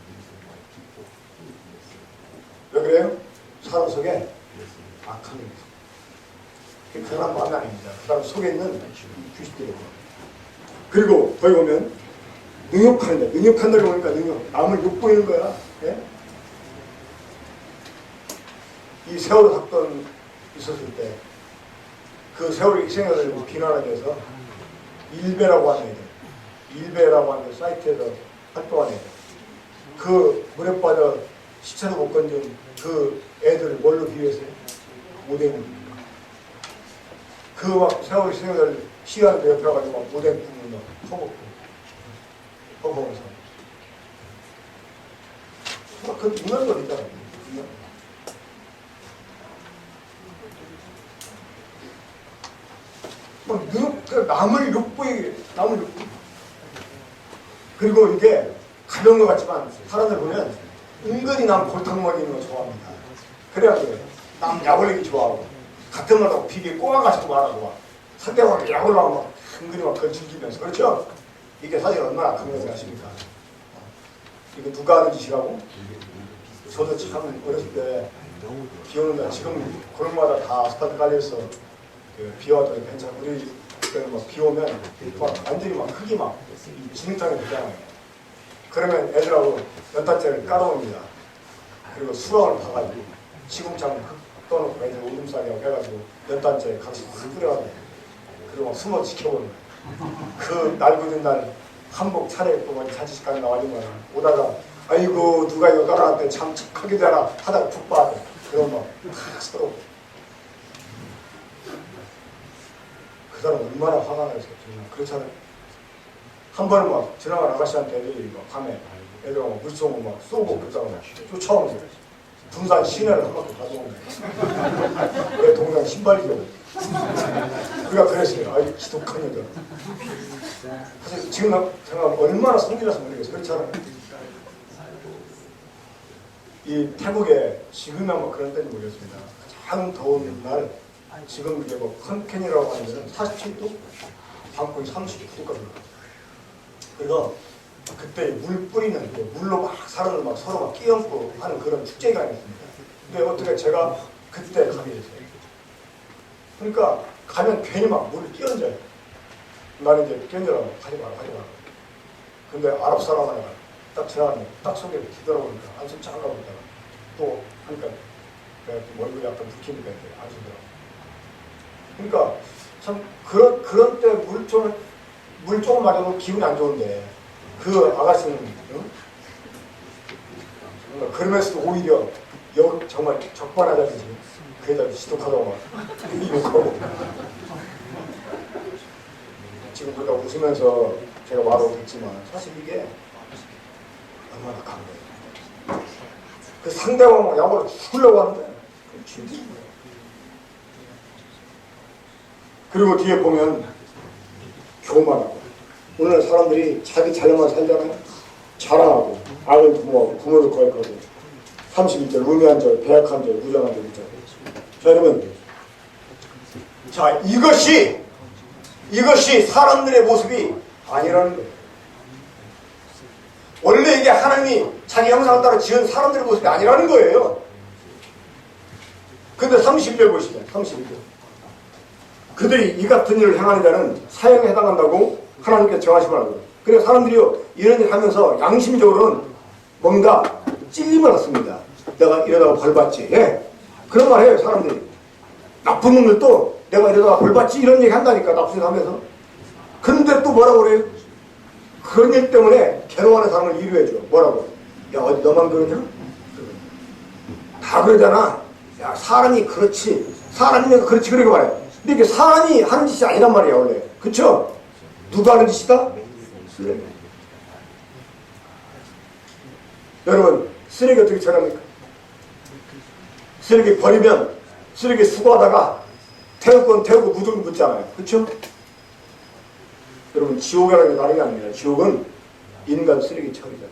왜 그래요? 사람 속에 악한 영이 있어요. 그 사람 마음이 아닙니다. 그 사람 속에 있는 귀신들이에요. 그리고 거기 보면 능욕하는 데, 능욕한다고 보니까 능욕, 남을 욕보이는 거야. 예? 이 세월호 사건 있었을 때 그 세월호 희생자들 비난하기 위해서 일베라고 하는 애들, 일베라고 하는 사이트에서 활동하는 애들, 그 물에 빠져 시체도 못 건진 그 애들을 뭘로 비유했어요? 오뎅. 그 막 세월호 희생자들 시간에 옆에 가가지고 막 오뎅 굽는 거 퍼먹고 퍼먹으면서 막 그 중요한 거 있잖아요. 막 남을 욕보이게, 남을 욕보이게. 그리고 이게 가벼운 것 같지만 사람들 보면 은근히 남 골탕 먹이는 거 좋아합니다. 그래야 돼. 남 약올리기 좋아하고 같은 말하고 비비에 꼬아가지고 말하고 막 상대방한테 약올라고 막 은근히 막 그걸 즐기면서. 그렇죠? 이게 사실 얼마나 악한 것을 아십니까? 이거 누가 하는 짓이라고? 저도 참 어렸을 때 비 오는 날, 지금 고령마다 다 아스팔트 깔려있어. 그 비 와도 괜찮아. 우리 그때는 막 비 오면 막 완전히 막 흙이 막 진흙탕이 되잖아요. 그러면 애들하고 연탄재를 깔아옵니다. 그리고 수렁을 파가지고 시궁창 흙 떠놓고 애들 오줌 싸게 하고 해가지고 연탄재 같이 흙 뿌려가지고 그리고 막 숨어 지켜보는 거예요. 그 날고든 날 한복 차려입고 막 자취식까지 나와주면 오다가 아이고 누가 이거 깔아놨대 참 착하게 되나 하다가 푹 빠져. 그러면 막다 서로 그 사람 얼마나 화가 나서 정말 그렇잖아요. 한 번은 막 지나간 아가씨한테 애들이 막 밤에 애들하고 물총을 막 쏘고 그러다가 쫓아오면서 분산 시내를 한 바퀴 가져온 거예요. 내 동생 신발이죠. 우리가 그랬어요. 아이 지독한 여자. 사실 지금 생각하면 얼마나 성질나서 모르겠어요. 그렇잖아요. 이 태국에 지금은 뭐 그런 때는 모르겠습니다. 가장 더운 날 지금 이게 뭐 컨캔이라고 하는 데는 47도? 방콕이 39도까지. 그래서 그때 물 뿌리는 물로 막 사람을 막 서로 막 끼얹고 하는 그런 축제가 있습니다. 근데 어떻게 제가 그때 가게 됐어요. 그러니까 가면 괜히 막 물을 끼얹어요. 나는 이제 끼얹으라고 가지 마라. 근데 아랍 사람 하나가 딱 지나가는데 딱 속에 뒤돌아보니까 안심 잠깐 보다가 또 하니까 내가 또 얼굴이 약간 붉히니까 이제 안 쓰더라고. 그러니까 참 그런 때 물 조금 맞아도 기분이 안 좋은데 그 아가씨는 응? 그러면서도 오히려 정말 적반하장이지. 그 여자 지독하다고 막 욕하고 지금 우리가 웃으면서 제가 말하고 있지만 사실 이게 얼마나 강한 거예요. 그 상대방 막 야구를 죽으려고 하는데 그리고 뒤에 보면 교만하고 오늘 사람들이 자기 자녀만 살잖아요. 자랑하고 악을 부모하고 부모를 거역하고 31절 우매한 절, 배약한 절, 무장한 절 있잖아요. 자 여러분, 자 이것이 사람들의 모습이 아니라는 거예요. 원래 이게 하나님이 자기 형상을 따라 지은 사람들의 모습이 아니라는 거예요. 근데 31절 보시면 31절 그들이 이 같은 일을 행하는 자는 사형에 해당한다고 하나님께 정하시면 하거든요. 그래서 사람들이요 이런 일 하면서 양심적으로는 뭔가 찔림을 얻습니다. 내가 이러다가 벌받지. 예. 그런 말 해요 사람들이. 나쁜 놈들도 내가 이러다가 벌받지 이런 얘기 한다니까 나쁜 일 하면서. 근데 또 뭐라고 그래요? 그런 일 때문에 괴로워하는 사람을 위로해줘. 뭐라고? 야 어디 너만 그러냐? 다 그러잖아. 야 사람이 그렇지. 사람이면 그렇지 그렇게 말해. 근데 이게 사람이 하는 짓이 아니란 말이야 원래. 그쵸? 누가 하는 짓이다? 쓰레기. 여러분 쓰레기 어떻게 처리합니까? 쓰레기 버리면 쓰레기 수거하다가 태울 건 태우고 묻을 건 묻잖아요. 그쵸? 여러분 지옥이라는 게 다른 게 아닙니다. 지옥은 인간 쓰레기 처리잖아요.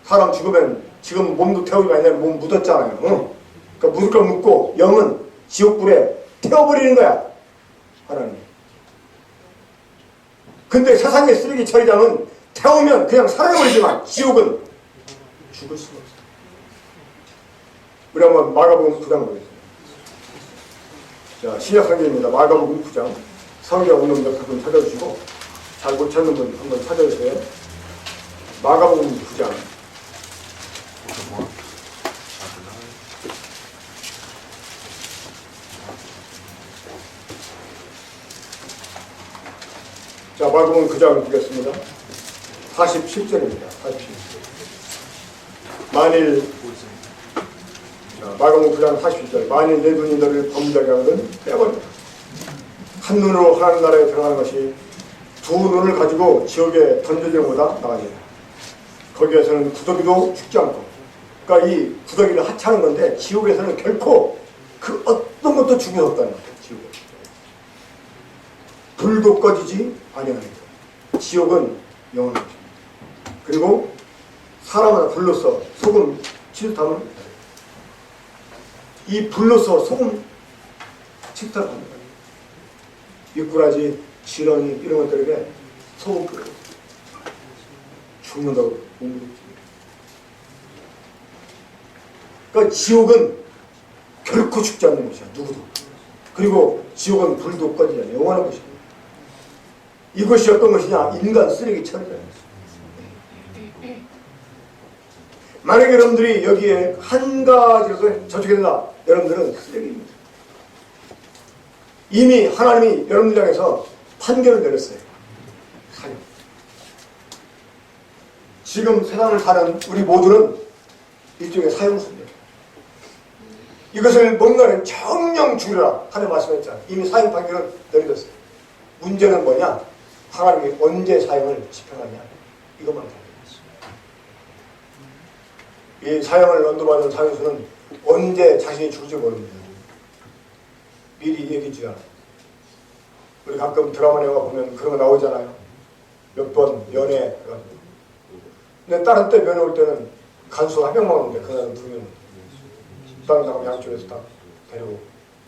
사람 죽으면 지금 몸도 태우기 아니라 몸 묻었잖아요. 응? 그러니까 묻을 걸 묻고 영은 지옥불에 태워버리는 거야. 하나님. 근데 세상의 쓰레기 처리장은 태우면 그냥 사라져버리지만 지옥은 죽을 수가 없어요. 우리 한번 마가복음 9장 보겠습니다. 자, 신약 성경입니다. 마가복음 9장. 성경 없는 분 한번 찾아주시고 잘 못 찾는 분 한번 찾아주세요. 마가복음 9장. 자, 마가복음 9장 보겠습니다. 47절입니다. 47절. 만일 마가복음 9장 47절 만일 내 눈이 너를 범죄하게 하거든 빼버려. 한 눈으로 하나님 나라에 들어가는 것이 두 눈을 가지고 지옥에 던져지는 것보다 나아지라. 거기에서는 구더기도 죽지 않고, 그러니까 이 구더기를 하찮은 건데 지옥에서는 결코 그 어떤 것도 죽일 수 없다는 거예요. 지옥에 불도 꺼지지 아니하니까. 지옥은 영원한 것입니다. 그리고 사람을 불로써 소금 치듯하면 이 불로서 소금 칙탁합니다. 미꾸라지, 지렁이 이런 것들에게 소금 끓여 죽는다고 공부했지. 그러니까 지옥은 결코 죽지 않는 것이야. 누구도. 그리고 지옥은 불도 꺼지지 않는 영원한 것입니다. 이것이 어떤 것이냐? 인간 쓰레기 처리라는 것입니다. 만약에 여러분들이 여기에 한 가지로 저쪽에 된다. 여러분들은 쓰레기입니다. 이미 하나님이 여러분들 향해서 판결을 내렸어요. 사형. 지금 세상을 사는 우리 모두는 일종의 사형수입니다. 이것을 뭔가는 정령 죽이라 하는 말씀했잖아요. 이미 사형 판결은 내려졌어요. 문제는 뭐냐? 하나님이 언제 사형을 집행하냐? 이것만 보겠습니다. 이 사형을 언도받은 사형수는 언제 자신이 죽을지 모릅니다. 미리 얘기해주지 않아요. 우리 가끔 드라마 영화 보면 그런 거 나오잖아요. 몇 번 면회 해가지고. 근데 다른 때 면회 올 때는 간수 한 명만 오는데 그날은 두 명. 땅나무 양쪽에서 딱 데리고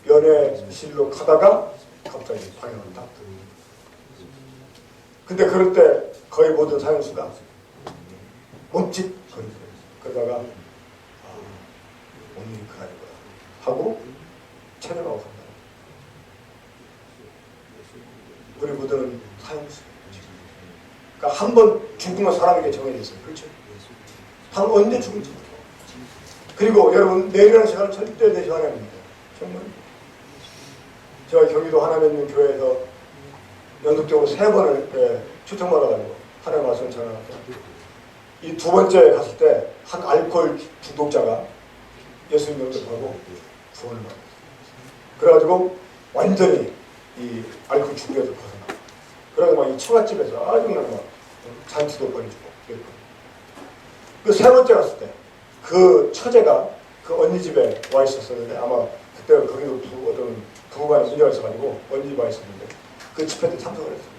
면회실로 가다가 갑자기 방향을 딱. 근데 그럴 때 거의 모든 사형수가 몸짓 거리고 그러다가 오늘이 그날이구나 하고 체념하고 간다. 우리 모두는 사형수. 그러니까 한 번 죽으면 사람에게 정해져 있어요. 그렇죠? 한 언제 죽을지. 그리고 여러분 내일이라는 시간은 절대 내 시간이 아닙니다. 정말. 제가 경기도 하나님 있는 교회에서 연속적으로 3번을 초청받아가지고 하나님 말씀을 전하는데 이 두 번째 갔을 때 한 알코올 중독자가 예수님 영접하고 구원을 받았어요. 그래가지고 완전히 이 알코올 중독에서 벗어나. 그래서 막 이 처갓집에서 아주 그냥 막 잔치도 벌여주고 그랬거든요. 그 세 번째 갔을 때 그 처제가 그 언니 집에 와 있었었는데 아마 그때 거기도 어떤 부부간에 문제가 있어가지고 언니 집에 와 있었는데 그 집회 때 참석을 했어요.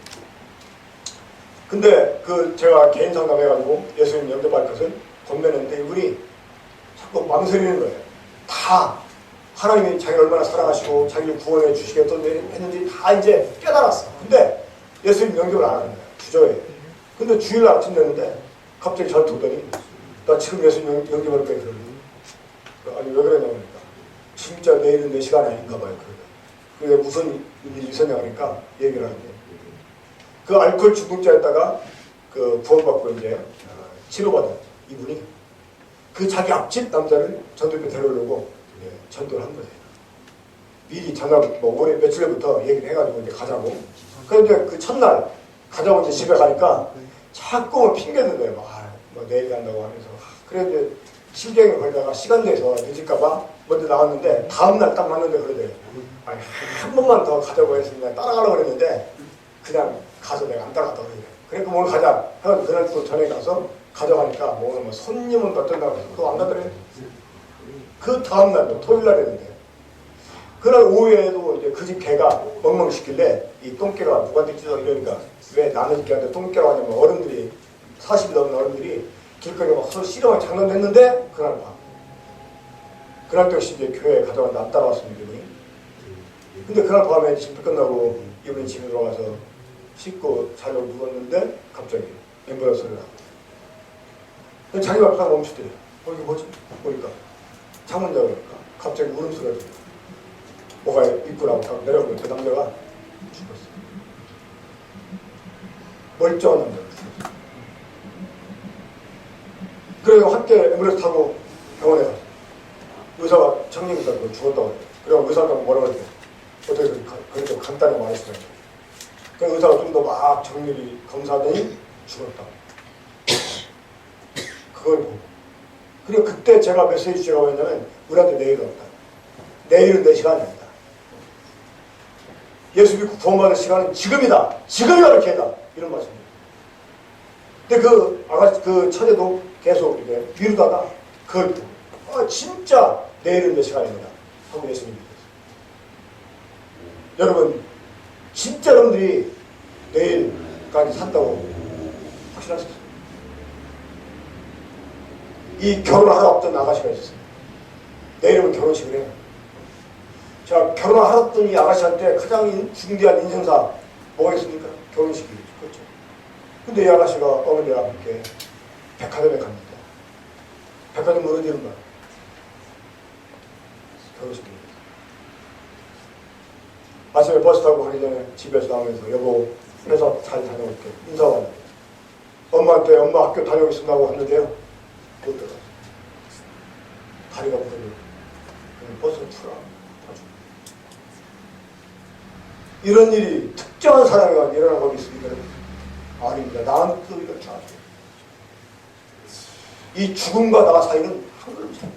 근데 그 제가 개인 상담해가지고 예수님 영접할 것을 건네는데 이분이 자꾸 망설이는 거예요. 다 하나님이 자기를 얼마나 사랑하시고 자기를 구원해 주시겠다고 했는지 다 이제 깨달았어. 근데 예수님 영접을 안 하는 거야. 주저해. 근데 주일날 아침 됐는데 갑자기 저한테 오더니 나 지금 예수님 영접할 거야. 그러더니 아니 왜 그러냐고 그러니까 진짜 내일은 내 시간이 아닌가 봐요. 그게 무슨 일이 있었냐 그러니까 얘기를 하는데 그 알코올 중독자였다가 그 구원받고 이제 치료받은 이분이 그 자기 앞집 남자를 전도에 데려오려고 전도를 한 거예요. 미리 전화 뭐 올해 며칠 전부터 얘기를 해가지고 이제 가자고. 그런데 그 첫날 가자고 이제 집에 가니까 자꾸 핑계는 거예요. 뭐 내일 간다고 하면서. 그래 이제 실경에 걸다가 시간 돼서 늦을까봐 먼저 나왔는데 다음날 딱 만났는데 그러더래요. 아니 한 번만 더 가자고 했으면 따라가려고 그랬는데 그냥 가서 내가 안 따라갔다 그러더래요. 그러니까 오늘 가자. 해서 그날 또 전에 가서 가져가니까 뭐 오늘 뭐 손님은 어떤다고 해서 그거 안 가더래요. 그 다음날 토요일날 했는데 그날 오후에도 이제 그 집 개가 멍멍시길래 이 똥개가 누구한테 찢어 이러니까 왜 남의 개한테 똥개라고 하냐면 어른들이 40이 넘는 어른들이 길거리에 막 서로 씨름하게 장난을 했는데 그날 밤 그날 역시 이제 교회에 가져갔는데 안 따라왔습니다. 이분이. 근데 그날 밤에 집회 끝나고 이분이 집에 들어가서 씻고 자려고 누웠는데 갑자기 앰뷸런스 소리가 나고 자기 앞에 멈추더래요. 이게 뭐지? 보니까 창문 열으니까 갑자기 울음소리가 들려. 뭐가 있구나 하고 내려보면 그 남자가 죽었어. 멀쩡한 남자가 죽었어. 그래서 함께 앰뷸런스 타고 병원에 갔어. 의사가 청림의사가 죽었다고 그래. 그래서 의사가 뭐라고 그랬대. 어떻게 그렇게 간단히 말했어요. 그래서 의사가 좀 더 막 정밀히 검사하더니 죽었다. 그걸 보고. 그리고 그때 제가 메시지 제가 뭐였냐면 우리한테 내일은 없다. 내일은 내 시간이 아니다. 예수 믿고 구원받을 시간은 지금이다. 지금이다 이렇게 해다. 이런 말씀입니다. 근데 그 아가씨 그 처제도 계속 이렇게 미루다가 그걸 보고 진짜 내일은 내 시간입니다. 하고 예수님 믿었어요. 여러분 진짜 여러분들이 내일까지 산다고 확신하셨어요? 이 결혼하러 없던 아가씨가 있었어요. 내일은 결혼식을 해요. 자, 결혼하러 없던 이 아가씨한테 가장 중대한 인생사 뭐가 있습니까? 결혼식이죠. 그렇죠. 근데 이 아가씨가 어느 날 이렇게 백화점에 갑니다. 백화점 무너지는 날 결혼식입니다. 아침에 버스 타고 가기 전에 집에서 나오면서 여보 회사 잘 다녀올게 인사 왔는데 엄마한테 엄마 학교 다녀오겠습니다 하고 왔는데요. 못 들어갔어요. 다리가 부러져요. 버스를 풀어. 이런 일이 특정한 사람이 일어난 거기 있습니까? 아닙니다. 나한테도 이렇게 하죠. 이 죽음과 나 사이는 한 걸음 차이.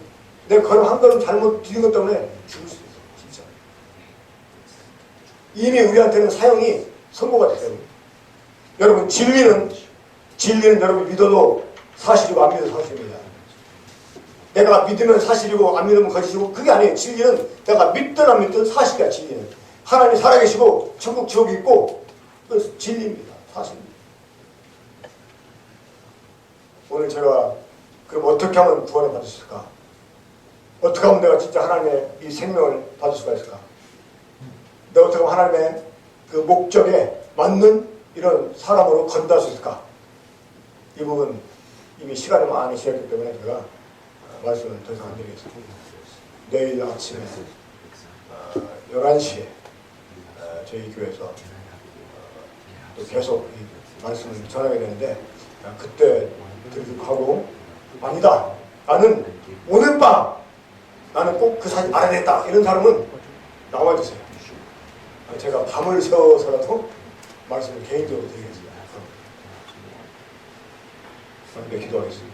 내가 걸음 한 걸음 잘못 들인 것 때문에 죽을 수 있어. 진짜. 이미 우리한테는 사형이 선고가 됐어요. 여러분 진리는 여러분이 믿어도 사실이고 안 믿어도 사실입니다. 내가 믿으면 사실이고 안 믿으면 거짓이고 그게 아니에요. 진리는 내가 믿든 안 믿든 사실이야. 진리는 하나님이 살아계시고 천국 지옥이 있고 그래서 진리입니다. 사실입니다. 오늘 제가 그럼 어떻게 하면 구원을 받을 수 있을까? 어떻게 하면 내가 진짜 하나님의 이 생명을 받을 수가 있을까? 내가 어떻게 하면 하나님의 그 목적에 맞는 이런 사람으로 건달 수 있을까? 이 부분 이미 시간이 많이 지났기 때문에 제가 말씀을 더 이상 안 드리겠습니다. 내일 아침에 11시에 저희 교회에서 또 계속 이 말씀을 전하게 되는데 그때 드리도록 하고 아니다. 나는 오늘 밤 나는 꼭 그 사실 알아냈다. 이런 사람은 나와주세요. 제가 밤을 새워서라도 말씀을 개인적으로 드리겠습니다. 네, 기도하겠습니다.